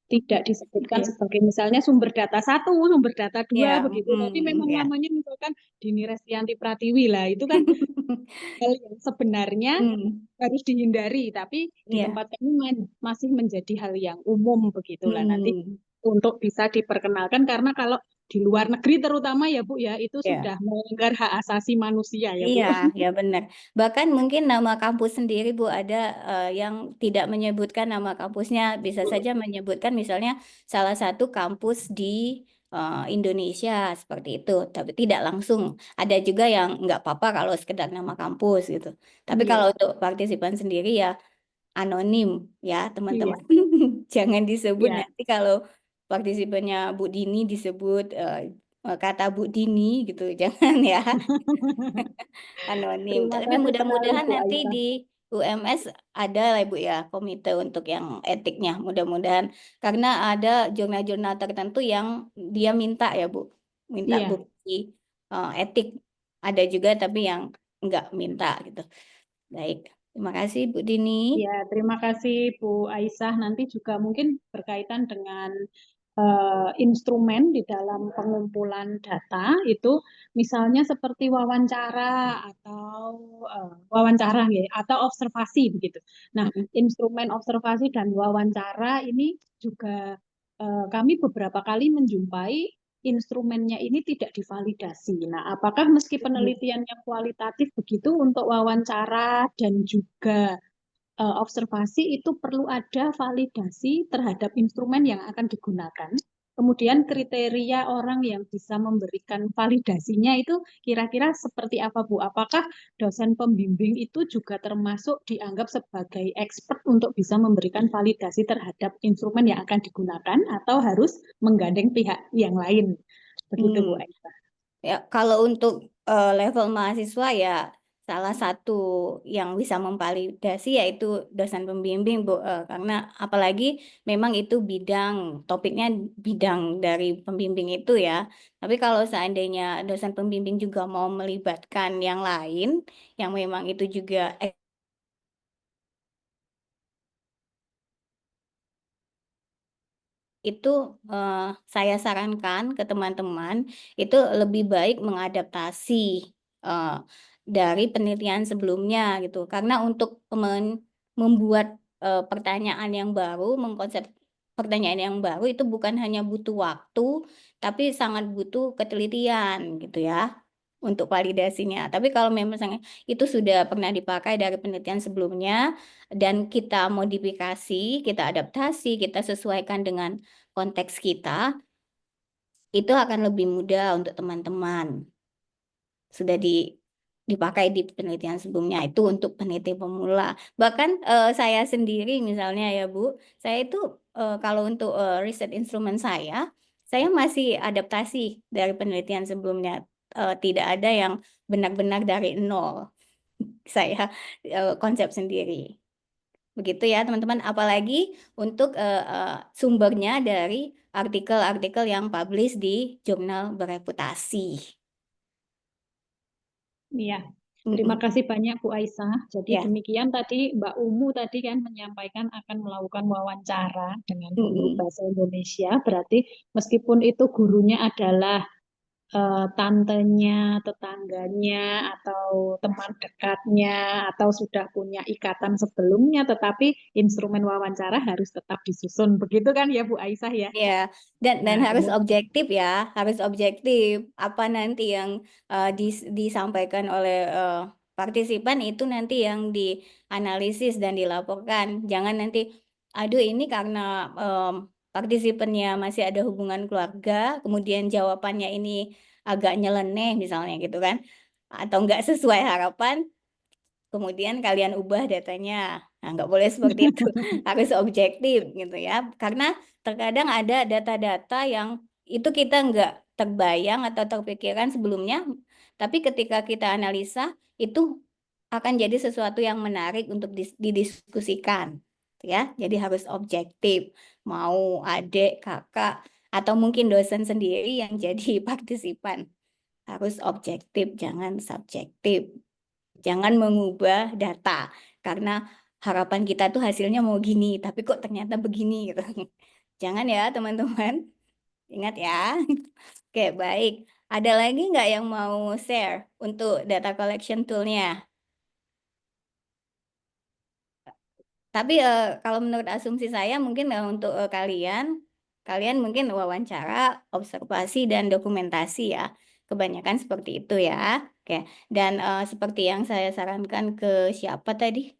tidak disebutkan Iya. sebagai misalnya sumber data 1, sumber data 2 Iya. begitu, tapi memang Ya. namanya misalkan Dini Restianti Pratiwi lah, itu kan hal yang sebenarnya harus dihindari, tapi di Iya. tempat kami masih menjadi hal yang umum begitulah. Nanti Hmm. untuk bisa diperkenalkan, karena kalau di luar negeri terutama ya Bu ya, itu Ya. sudah melanggar hak asasi manusia ya Bu. Iya, ya benar. Bahkan mungkin nama kampus sendiri Bu ada yang tidak menyebutkan nama kampusnya, bisa saja menyebutkan misalnya salah satu kampus di Indonesia seperti itu, tapi tidak langsung. Ada juga yang nggak apa-apa kalau sekedar nama kampus gitu. Tapi Iya, kalau untuk partisipan sendiri ya anonim ya iya, teman-teman. Jangan disebut iya. nanti kalau partisipannya Bu Dini disebut kata Bu Dini gitu, jangan ya. Anonim. Terima Tapi kasih sekali mudah-mudahan Bu nanti Aisyah. di UMS ada lah Ibu ya komite untuk yang etiknya. Mudah-mudahan karena ada jurnal-jurnal tertentu yang dia minta ya Bu, minta Iya, bukti etik. Ada juga tapi yang enggak minta gitu. Baik, terima kasih Bu Dini. ya, terima kasih Bu Aisyah. Nanti juga mungkin berkaitan dengan instrumen di dalam pengumpulan data itu, misalnya seperti wawancara atau wawancara ya, atau observasi begitu. Nah, Mm-mm. instrumen observasi dan wawancara ini juga kami beberapa kali menjumpai instrumennya ini tidak divalidasi. Nah, apakah meski penelitiannya kualitatif begitu untuk wawancara dan juga observasi itu perlu ada validasi terhadap instrumen yang akan digunakan. Kemudian kriteria orang yang bisa memberikan validasinya itu kira-kira seperti apa, Bu? Apakah dosen pembimbing itu juga termasuk dianggap sebagai expert untuk bisa memberikan validasi terhadap instrumen yang akan digunakan atau harus menggandeng pihak yang lain? Begitu, Bu Hmm. Aisyah. Ya, kalau untuk level mahasiswa ya salah satu yang bisa memvalidasi yaitu dosen pembimbing, Bu. Karena apalagi memang itu topiknya bidang dari pembimbing itu ya. Tapi kalau seandainya dosen pembimbing juga mau melibatkan yang lain, yang memang itu juga itu saya sarankan ke teman-teman itu lebih baik mengadaptasi eh, dari penelitian sebelumnya gitu. Karena untuk membuat pertanyaan yang baru, mengkonsep pertanyaan yang baru itu bukan hanya butuh waktu, tapi sangat butuh ketelitian gitu ya untuk validasinya. Tapi kalau memang itu sudah pernah dipakai dari penelitian sebelumnya dan kita modifikasi, kita adaptasi, kita sesuaikan dengan konteks kita, itu akan lebih mudah untuk teman-teman. Sudah dipakai di penelitian sebelumnya itu untuk peneliti pemula. Bahkan saya sendiri misalnya ya Bu, saya itu kalau untuk riset instrumen saya masih adaptasi dari penelitian sebelumnya. Tidak ada yang benar-benar dari nol. Saya konsep sendiri. Begitu ya teman-teman, apalagi untuk sumbernya dari artikel-artikel yang publish di jurnal bereputasi. Iya, terima kasih banyak Bu Aisyah. Jadi Ya. demikian tadi Mbak Umu tadi kan menyampaikan akan melakukan wawancara dengan guru bahasa Indonesia. Berarti meskipun itu gurunya adalah tantenya, tetangganya, atau teman dekatnya, atau sudah punya ikatan sebelumnya, tetapi instrumen wawancara harus tetap disusun. Begitu kan ya Bu Aisyah ya? Ya, dan Nah, harus objektif ya, harus objektif. Apa nanti yang disampaikan oleh partisipan itu nanti yang dianalisis dan dilaporkan. Jangan nanti, aduh ini karena partisipannya masih ada hubungan keluarga, kemudian jawabannya ini agak nyeleneh misalnya gitu kan, atau nggak sesuai harapan, kemudian kalian ubah datanya. Nah, nggak boleh seperti itu. Harus objektif gitu ya. Karena terkadang ada data-data yang itu kita nggak terbayang atau terpikirkan sebelumnya, tapi ketika kita analisa, itu akan jadi sesuatu yang menarik untuk didiskusikan. Ya, jadi harus objektif. Mau adik, kakak, atau mungkin dosen sendiri yang jadi partisipan. Harus objektif, jangan subjektif. Jangan mengubah data karena harapan kita tuh hasilnya mau gini, tapi kok ternyata begini gitu. Jangan ya teman-teman, ingat ya. Oke, baik. Ada lagi nggak yang mau share untuk data collection tool-nya? Tapi kalau menurut asumsi saya mungkin untuk kalian mungkin wawancara, observasi, dan dokumentasi ya. Kebanyakan seperti itu ya. Oke. Dan seperti yang saya sarankan ke siapa tadi?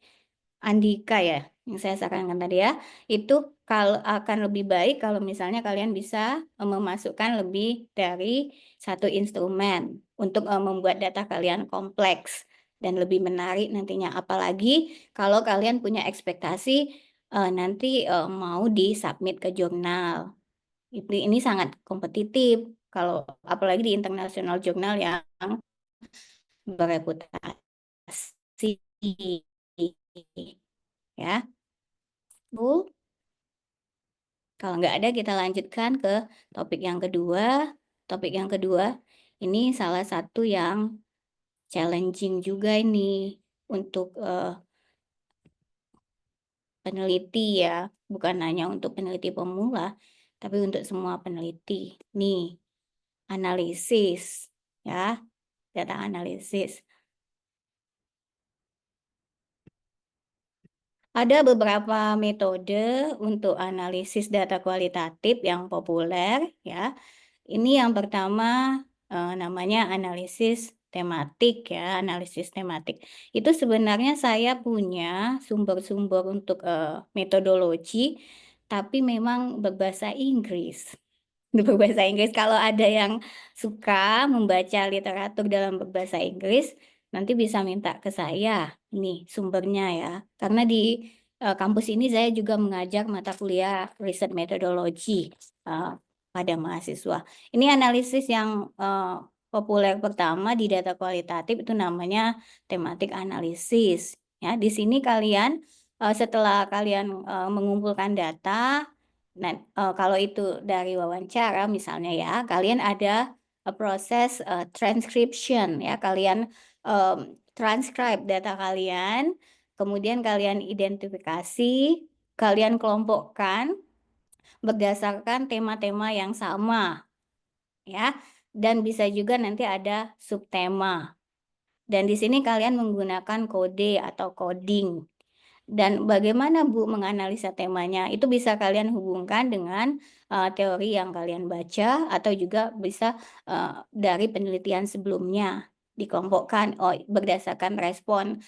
Andika ya, yang saya sarankan tadi ya, itu kalau akan lebih baik kalau misalnya kalian bisa memasukkan lebih dari satu instrumen untuk membuat data kalian kompleks dan lebih menarik nantinya. Apalagi kalau kalian punya ekspektasi nanti mau disubmit ke jurnal. Ini sangat kompetitif kalau apalagi di internasional jurnal yang bereputasi. Ya, Bu. Kalau nggak ada, kita lanjutkan ke topik yang kedua. Topik yang kedua, ini salah satu yang challenging juga ini untuk peneliti ya. Bukan hanya untuk peneliti pemula, tapi untuk semua peneliti. Nih, analisis ya, data analisis. Ada beberapa metode untuk analisis data kualitatif yang populer ya. Ini yang pertama namanya analisis tematik ya, analisis tematik. Itu sebenarnya saya punya sumber-sumber untuk metodologi, tapi memang berbahasa Inggris. Berbahasa Inggris, kalau ada yang suka membaca literatur dalam berbahasa Inggris, nanti bisa minta ke saya, ini sumbernya ya. Karena di kampus ini saya juga mengajar mata kuliah riset metodologi pada mahasiswa. Ini analisis yang populer pertama di data kualitatif itu namanya tematik analisis. Ya, di sini kalian setelah kalian mengumpulkan data, kalau itu dari wawancara misalnya ya, kalian ada proses transcription ya, kalian transcribe data kalian, kemudian kalian identifikasi, kalian kelompokkan berdasarkan tema-tema yang sama ya, dan bisa juga nanti ada subtema. Dan di sini kalian menggunakan kode atau coding. Dan bagaimana Bu menganalisa temanya? Itu bisa kalian hubungkan dengan teori yang kalian baca atau juga bisa dari penelitian sebelumnya dikelompokkan berdasarkan respon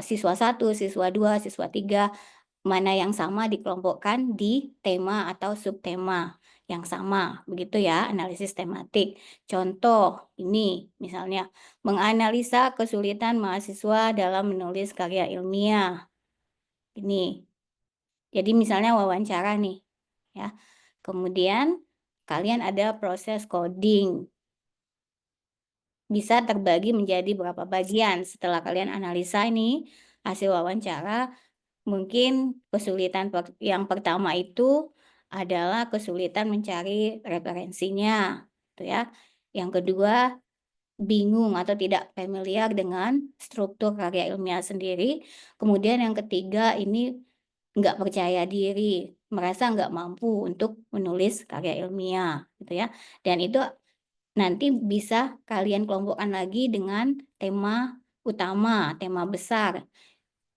siswa 1, siswa 2, siswa 3, mana yang sama dikelompokkan di tema atau subtema yang sama, begitu ya, analisis tematik. Contoh ini misalnya menganalisa kesulitan mahasiswa dalam menulis karya ilmiah. Ini. Jadi misalnya wawancara nih, ya. Kemudian kalian ada proses coding. Bisa terbagi menjadi berapa bagian setelah kalian analisa ini hasil wawancara. Mungkin kesulitan yang pertama itu adalah kesulitan mencari referensinya, gitu ya. Yang kedua, bingung atau tidak familiar dengan struktur karya ilmiah sendiri. Kemudian yang ketiga ini nggak percaya diri, merasa nggak mampu untuk menulis karya ilmiah, gitu ya. Dan itu nanti bisa kalian kelompokkan lagi dengan tema utama, tema besar.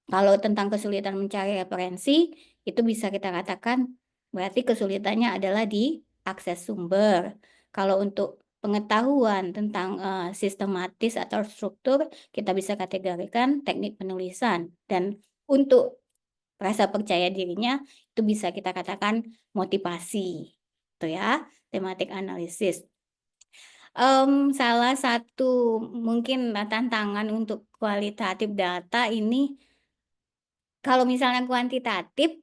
Kalau tentang kesulitan mencari referensi, itu bisa kita katakan berarti kesulitannya adalah di akses sumber. Kalau untuk pengetahuan tentang sistematis atau struktur, kita bisa kategorikan teknik penulisan. Dan untuk rasa percaya dirinya, itu bisa kita katakan motivasi. Itu ya, tematik analisis. Salah satu mungkin tantangan untuk kualitatif data ini, kalau misalnya kuantitatif,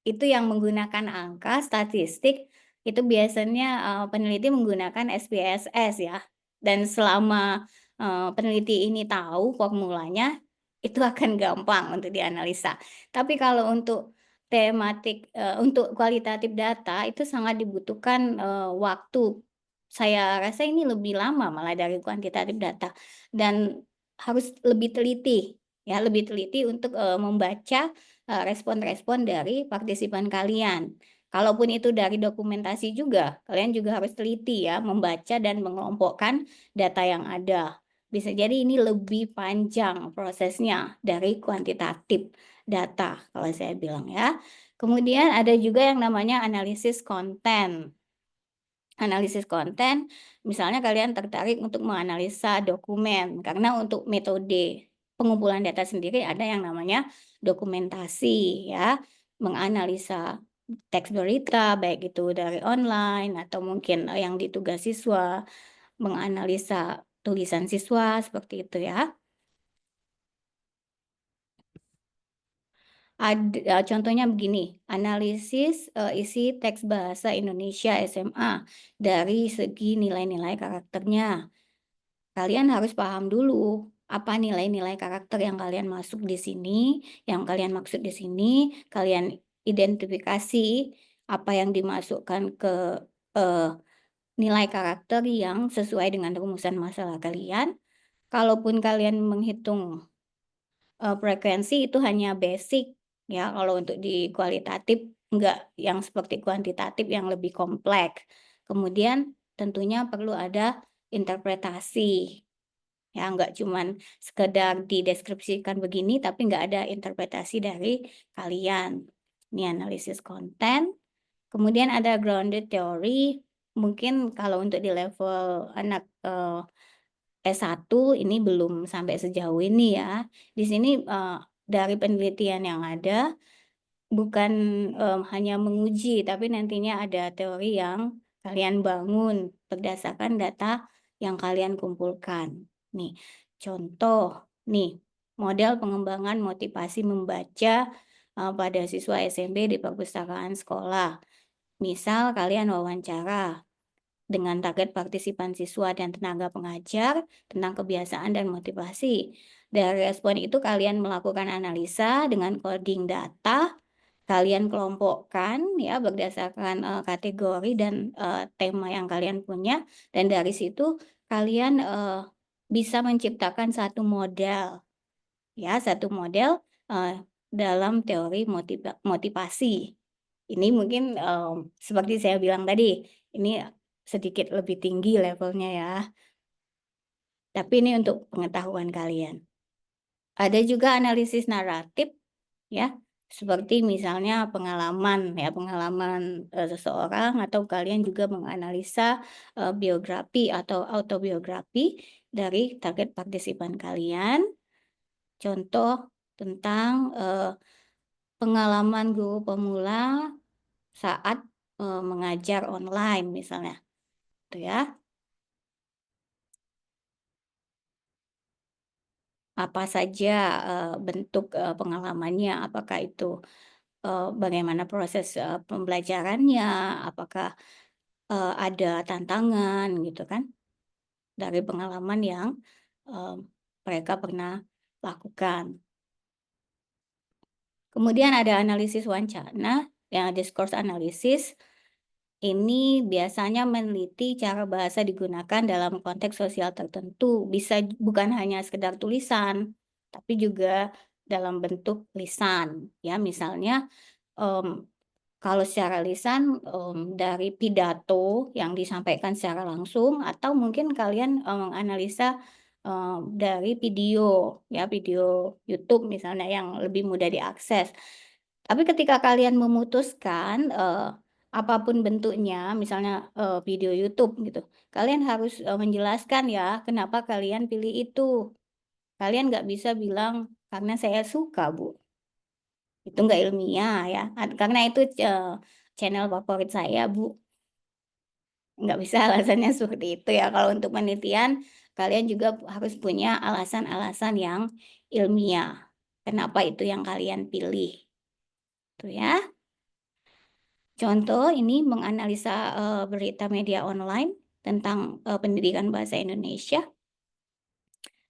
itu yang menggunakan angka, statistik, itu biasanya peneliti menggunakan SPSS ya. Dan selama peneliti ini tahu formulanya, itu akan gampang untuk dianalisa. Tapi kalau untuk tematik, untuk kualitatif data, itu sangat dibutuhkan waktu. Saya rasa ini lebih lama malah dari kuantitatif data. Dan harus lebih teliti, ya, lebih teliti untuk membaca respon-respon dari partisipan kalian. Kalaupun itu dari dokumentasi juga, kalian juga harus teliti ya, membaca dan mengelompokkan data yang ada. Bisa jadi ini lebih panjang prosesnya dari kuantitatif data, kalau saya bilang ya. Kemudian ada juga yang namanya analisis konten. Analisis konten, misalnya kalian tertarik untuk menganalisa dokumen, karena untuk metode pengumpulan data sendiri ada yang namanya dokumentasi ya, menganalisa teks berita baik itu dari online atau mungkin yang ditugas siswa, menganalisa tulisan siswa seperti itu ya. Contohnya begini, analisis isi teks bahasa Indonesia SMA dari segi nilai-nilai karakternya. Kalian harus paham dulu apa nilai-nilai karakter yang kalian masuk di sini, yang kalian maksud di sini, kalian identifikasi apa yang dimasukkan ke nilai karakter yang sesuai dengan rumusan masalah kalian. Kalaupun kalian menghitung frekuensi itu hanya basic ya, kalau untuk di kualitatif enggak yang seperti kuantitatif yang lebih kompleks. Kemudian tentunya perlu ada interpretasi. Ya, enggak cuman sekedar dideskripsikan begini tapi enggak ada interpretasi dari kalian. Ini analisis konten. Kemudian ada grounded theory. Mungkin kalau untuk di level anak S1 ini belum sampai sejauh ini ya. Di sini dari penelitian yang ada bukan hanya menguji, tapi nantinya ada teori yang kalian bangun berdasarkan data yang kalian kumpulkan. Nih, contoh nih, model pengembangan motivasi membaca pada siswa SMP di perpustakaan sekolah. Misal kalian wawancara, dengan target partisipan siswa dan tenaga pengajar tentang kebiasaan dan motivasi. Dari respon itu kalian melakukan analisa dengan coding data, kalian kelompokkan ya berdasarkan kategori dan tema yang kalian punya, dan dari situ kalian bisa menciptakan satu model dalam teori motivasi. Ini mungkin seperti saya bilang tadi, ini sedikit lebih tinggi levelnya ya. Tapi ini untuk pengetahuan kalian. Ada juga analisis naratif ya, seperti misalnya pengalaman seseorang, atau kalian juga menganalisa biografi atau autobiografi dari target partisipan kalian. Contoh tentang pengalaman guru pemula saat mengajar online misalnya, gitu ya. Apa saja bentuk pengalamannya, apakah itu bagaimana proses pembelajarannya, apakah ada tantangan gitu kan, dari pengalaman yang mereka pernah lakukan. Kemudian ada analisis wancana, yang discourse analysis. Ini biasanya meneliti cara bahasa digunakan dalam konteks sosial tertentu. Bisa bukan hanya sekedar tulisan, tapi juga dalam bentuk lisan. Ya, misalnya kalau secara lisan dari pidato yang disampaikan secara langsung, atau mungkin kalian menganalisa dari video, ya video YouTube misalnya yang lebih mudah diakses. Tapi ketika kalian memutuskan apapun bentuknya, misalnya video YouTube gitu, kalian harus menjelaskan ya kenapa kalian pilih itu. Kalian nggak bisa bilang karena saya suka, Bu. Itu nggak ilmiah ya, karena itu channel favorit saya, Bu. Nggak bisa alasannya seperti itu ya. Kalau untuk penelitian, kalian juga harus punya alasan-alasan yang ilmiah. Kenapa itu yang kalian pilih. Tuh ya. Contoh ini menganalisa berita media online tentang pendidikan bahasa Indonesia.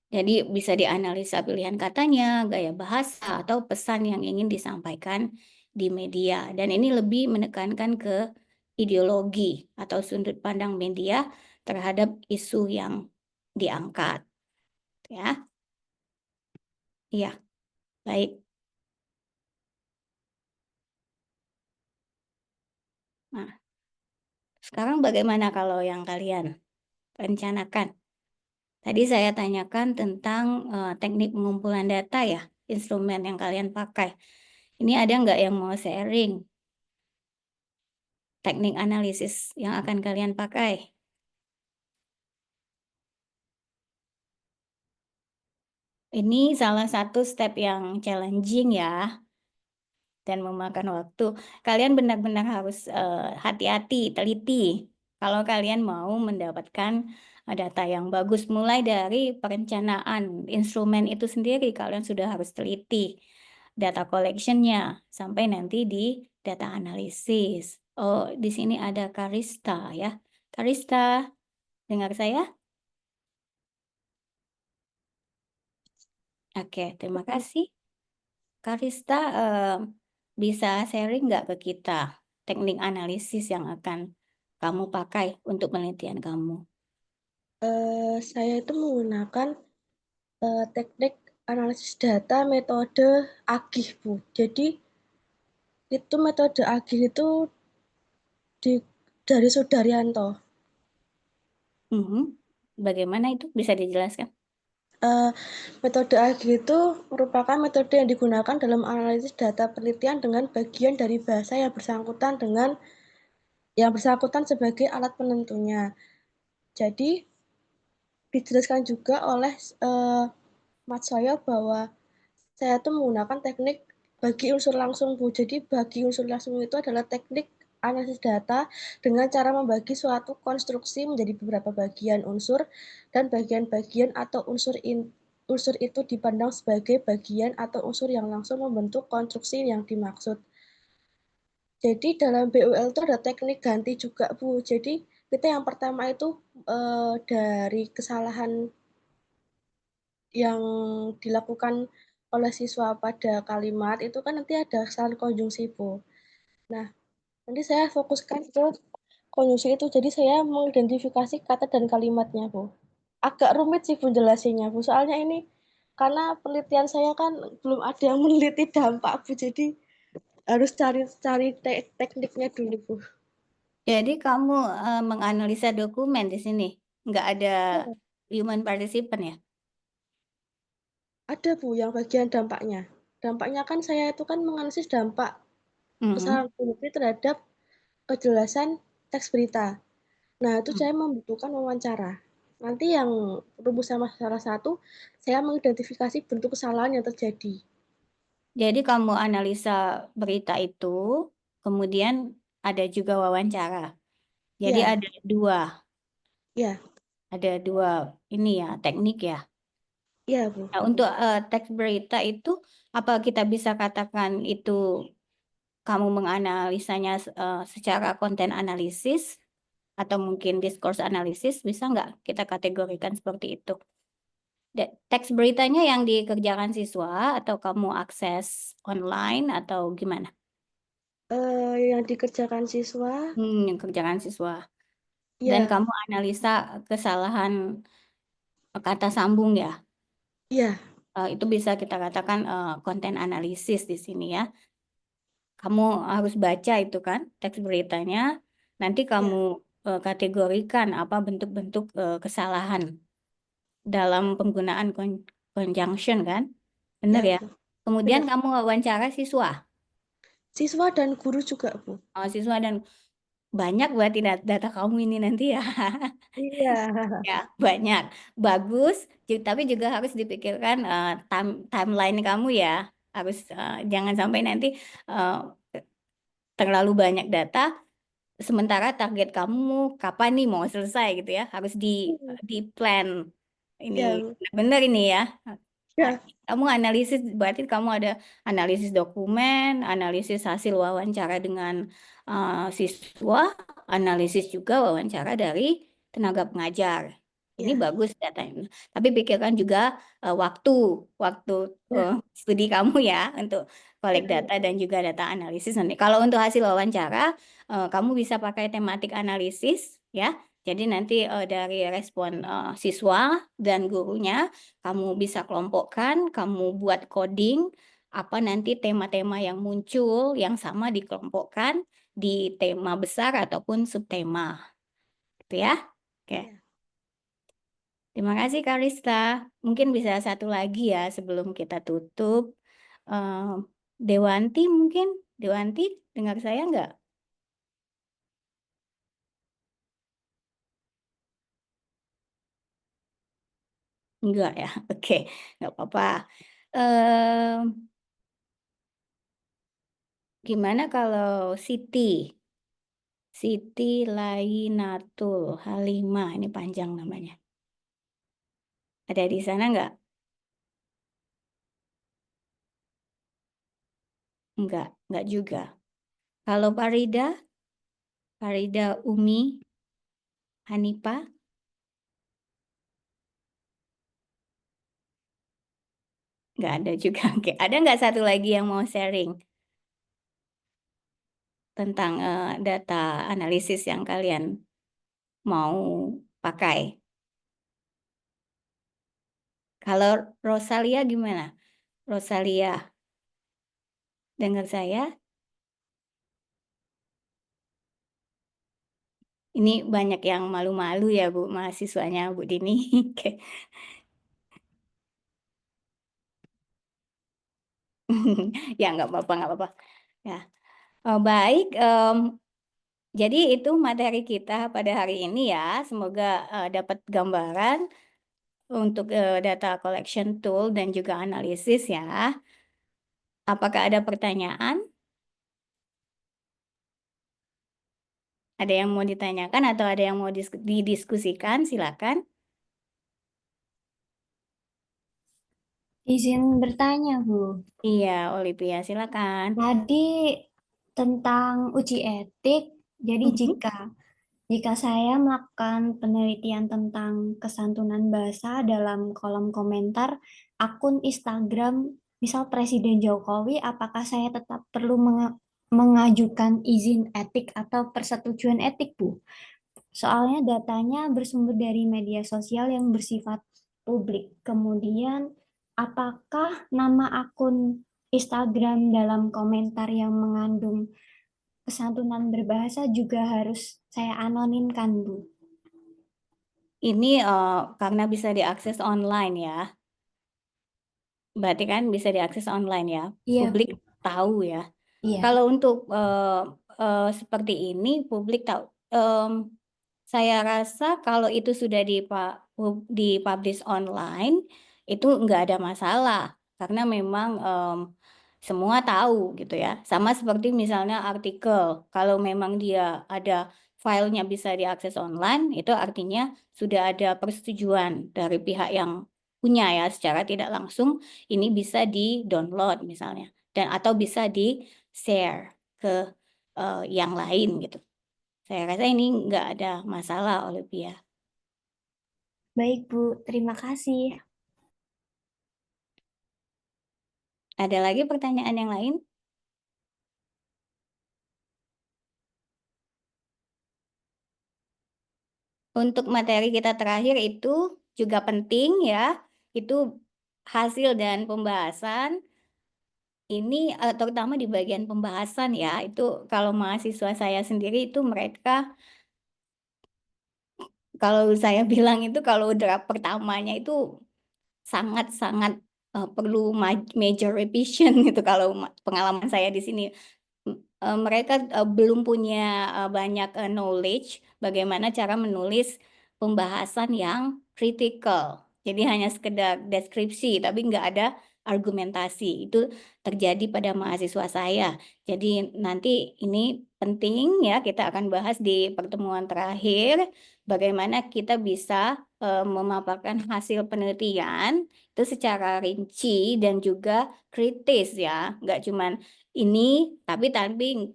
Jadi bisa dianalisa pilihan katanya, gaya bahasa, atau pesan yang ingin disampaikan di media. Dan ini lebih menekankan ke ideologi atau sudut pandang media terhadap isu yang diangkat. Ya, iya, baik. Nah, sekarang bagaimana kalau yang kalian rencanakan? Tadi saya tanyakan tentang teknik pengumpulan data ya, instrumen yang kalian pakai. Ini ada nggak yang mau sharing? Teknik analisis yang akan kalian pakai. Ini salah satu step yang challenging ya, dan memakan waktu. Kalian benar-benar harus hati-hati, teliti. Kalau kalian mau mendapatkan data yang bagus, mulai dari perencanaan instrumen itu sendiri, kalian sudah harus teliti data collection-nya sampai nanti di data analisis. Oh, di sini ada Karista ya. Karista, dengar saya? Oke, terima kasih. Karista bisa sharing nggak ke kita teknik analisis yang akan kamu pakai untuk penelitian kamu? Saya itu menggunakan teknik analisis data metode Agih, Bu. Jadi itu metode Agih itu dari Sudaryanto. Bagaimana itu? Bisa dijelaskan? Metode Agih itu merupakan metode yang digunakan dalam analisis data penelitian dengan bagian dari bahasa yang bersangkutan sebagai alat penentunya. Jadi dijelaskan juga oleh Mas Soyo bahwa saya tuh menggunakan teknik bagi unsur langsung, Bu. Jadi bagi unsur langsung itu adalah teknik analisis data dengan cara membagi suatu konstruksi menjadi beberapa bagian unsur, dan bagian-bagian atau unsur itu dipandang sebagai bagian atau unsur yang langsung membentuk konstruksi yang dimaksud. Jadi dalam BUL itu ada teknik ganti juga, Bu. Jadi Kita yang pertama itu dari kesalahan yang dilakukan oleh siswa pada kalimat itu kan nanti ada kesalahan konjungsi, Bu. Nah, nanti saya fokuskan ke konjungsi itu. Jadi saya mengidentifikasi kata dan kalimatnya, Bu. Agak rumit sih Bu jelasinnya, Bu. Soalnya ini karena penelitian saya kan belum ada yang meneliti dampak, Bu. Jadi harus cari tekniknya dulu, Bu. Jadi kamu menganalisa dokumen di sini, nggak ada Iya, human participant ya? ada Bu yang bagian dampaknya. Dampaknya kan saya itu kan menganalisis dampak Mhm. kesalahan konjungsi terhadap kejelasan teks berita. Nah, itu saya membutuhkan wawancara. Nanti yang rumusan salah satu, saya mengidentifikasi bentuk kesalahan yang terjadi. Jadi kamu analisa berita itu, kemudian ada juga wawancara. Jadi Ya, ya, ada dua ini ya teknik ya. ya, Bu. Nah, untuk teks berita itu, apa kita bisa katakan itu kamu menganalisanya secara konten analisis atau mungkin discourse analisis, bisa nggak kita kategorikan seperti itu? Teks beritanya yang dikerjakan siswa atau kamu akses online atau gimana? Yang dikerjakan siswa, Yang kerjakan siswa. Dan ya, kamu analisa kesalahan kata sambung ya. ya, Itu bisa kita katakan konten analisis di sini ya. Kamu harus baca itu kan teks beritanya. Nanti kamu ya, kategorikan apa bentuk-bentuk kesalahan dalam penggunaan conjunction kan. Benar ya, ya. Bu. Kemudian Benar. kamu wawancara siswa. Siswa dan guru juga, Bu. Siswa dan banyak berarti data kamu ini nanti ya. Iya, Ya, banyak. Bagus, tapi juga harus dipikirkan timeline kamu ya. Harus jangan sampai nanti eh, terlalu banyak data, sementara target kamu kapan nih mau selesai gitu ya. Harus di plan. Ini ya, benar ini ya. Nah, ya, kamu analisis, berarti kamu ada analisis dokumen, analisis hasil wawancara dengan siswa, analisis juga wawancara dari tenaga pengajar. Ini ya, bagus datanya. Tapi pikirkan juga waktu, waktu ya, studi kamu ya untuk ya, collect Bu. data dan juga data analisis nanti. Kalau untuk hasil wawancara, kamu bisa pakai tematik analisis ya. Jadi nanti dari respon siswa dan gurunya kamu bisa kelompokkan, kamu buat coding, apa nanti tema-tema yang muncul yang sama dikelompokkan di tema besar ataupun subtema. Gitu ya. Oke. Ya. Terima kasih Karista. Mungkin bisa satu lagi ya sebelum kita tutup. Eh, Dewanti mungkin. Dewanti, dengar saya nggak? Enggak ya. Oke, nggak apa-apa. Eh, Gimana kalau Siti? Siti Lainatul Halimah, ini panjang namanya. Ada di sana nggak? Enggak juga. Kalau Farida Umi Hanifah, nggak ada juga. Oke, ada nggak satu lagi yang mau sharing tentang data analisis yang kalian mau pakai? Kalau Rosalia gimana? Rosalia, dengar saya? Ini banyak yang malu-malu ya Bu, mahasiswanya Bu Dini. Oke. Ya nggak apa-apa, nggak apa-apa. Ya, baik. Jadi itu materi kita pada hari ini ya. Semoga dapat gambaran untuk data collection tool dan juga analisis ya. Apakah ada pertanyaan? Ada yang mau ditanyakan atau ada yang mau didiskusikan? Silakan. Izin bertanya, Bu. Iya, Olivia, silakan. Tadi tentang uji etik, jadi Mhm. jika Jika saya melakukan penelitian tentang kesantunan bahasa dalam kolom komentar akun Instagram, misal Presiden Jokowi, apakah saya tetap perlu mengajukan izin etik atau persetujuan etik, Bu? Soalnya datanya bersumber dari media sosial yang bersifat publik. Kemudian, apakah nama akun Instagram dalam komentar yang mengandung kesantunan berbahasa juga harus saya anonimkan, Bu? Ini karena bisa diakses online ya. Berarti kan bisa diakses online ya. Iya, Publik Bu. tahu ya. Iya. Kalau untuk seperti ini publik tahu. Saya rasa kalau itu sudah dipublish online itu nggak ada masalah karena memang semua tahu gitu ya. Sama seperti misalnya artikel, kalau memang dia ada filenya bisa diakses online, itu artinya sudah ada persetujuan dari pihak yang punya ya secara tidak langsung ini bisa di-download misalnya dan atau bisa di-share ke yang lain gitu. Saya rasa ini nggak ada masalah Olivia. Baik, Bu. Terima kasih. Ada lagi pertanyaan yang lain? Untuk materi kita terakhir itu juga penting ya, itu hasil dan pembahasan. Ini terutama di bagian pembahasan ya, itu kalau mahasiswa saya sendiri itu mereka, kalau saya bilang itu kalau draft pertamanya itu sangat-sangat perlu major revision gitu kalau pengalaman saya di sini. Mereka belum punya banyak knowledge bagaimana cara menulis pembahasan yang critical. Jadi hanya sekedar deskripsi, tapi nggak ada argumentasi. Itu terjadi pada mahasiswa saya. Jadi nanti ini penting ya, kita akan bahas di pertemuan terakhir bagaimana kita bisa memaparkan hasil penelitian itu secara rinci dan juga kritis ya, nggak cuman ini tapi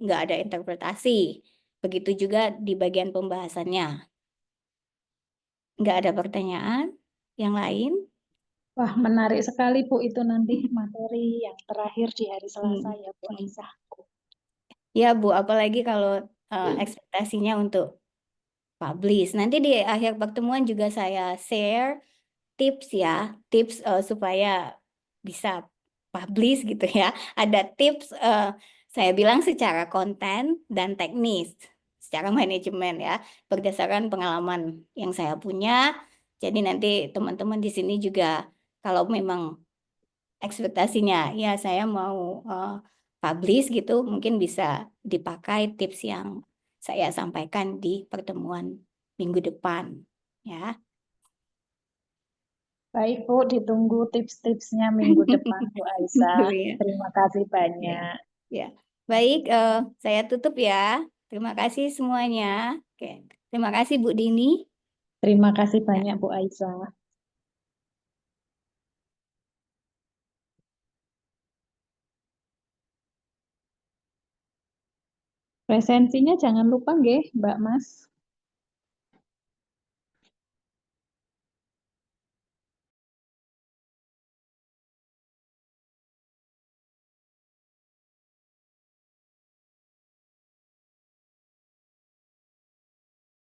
nggak ada interpretasi. Begitu juga di bagian pembahasannya. Nggak ada pertanyaan yang lain? Wah, menarik sekali Bu itu nanti materi yang terakhir di hari Selasa ya Bu Hmm. Aisyah. Ya Bu, apalagi kalau ekspektasinya untuk publish. Nanti di akhir pertemuan juga saya share tips ya, tips supaya bisa publish gitu ya. Ada tips saya bilang secara konten dan teknis, secara manajemen ya, berdasarkan pengalaman yang saya punya. Jadi nanti teman-teman di sini juga kalau memang ekspektasinya ya saya mau publish gitu, mungkin bisa dipakai tips yang saya sampaikan di pertemuan minggu depan ya. Baik Bu, ditunggu tips-tipsnya minggu depan Bu Aisyah. Ya. Terima kasih Ya, banyak. ya. Baik, saya tutup ya. Terima kasih semuanya. Oke. Terima kasih Bu Dini. Terima kasih Ya. banyak Bu Aisyah. Presensinya jangan lupa nggih, Mbak Mas.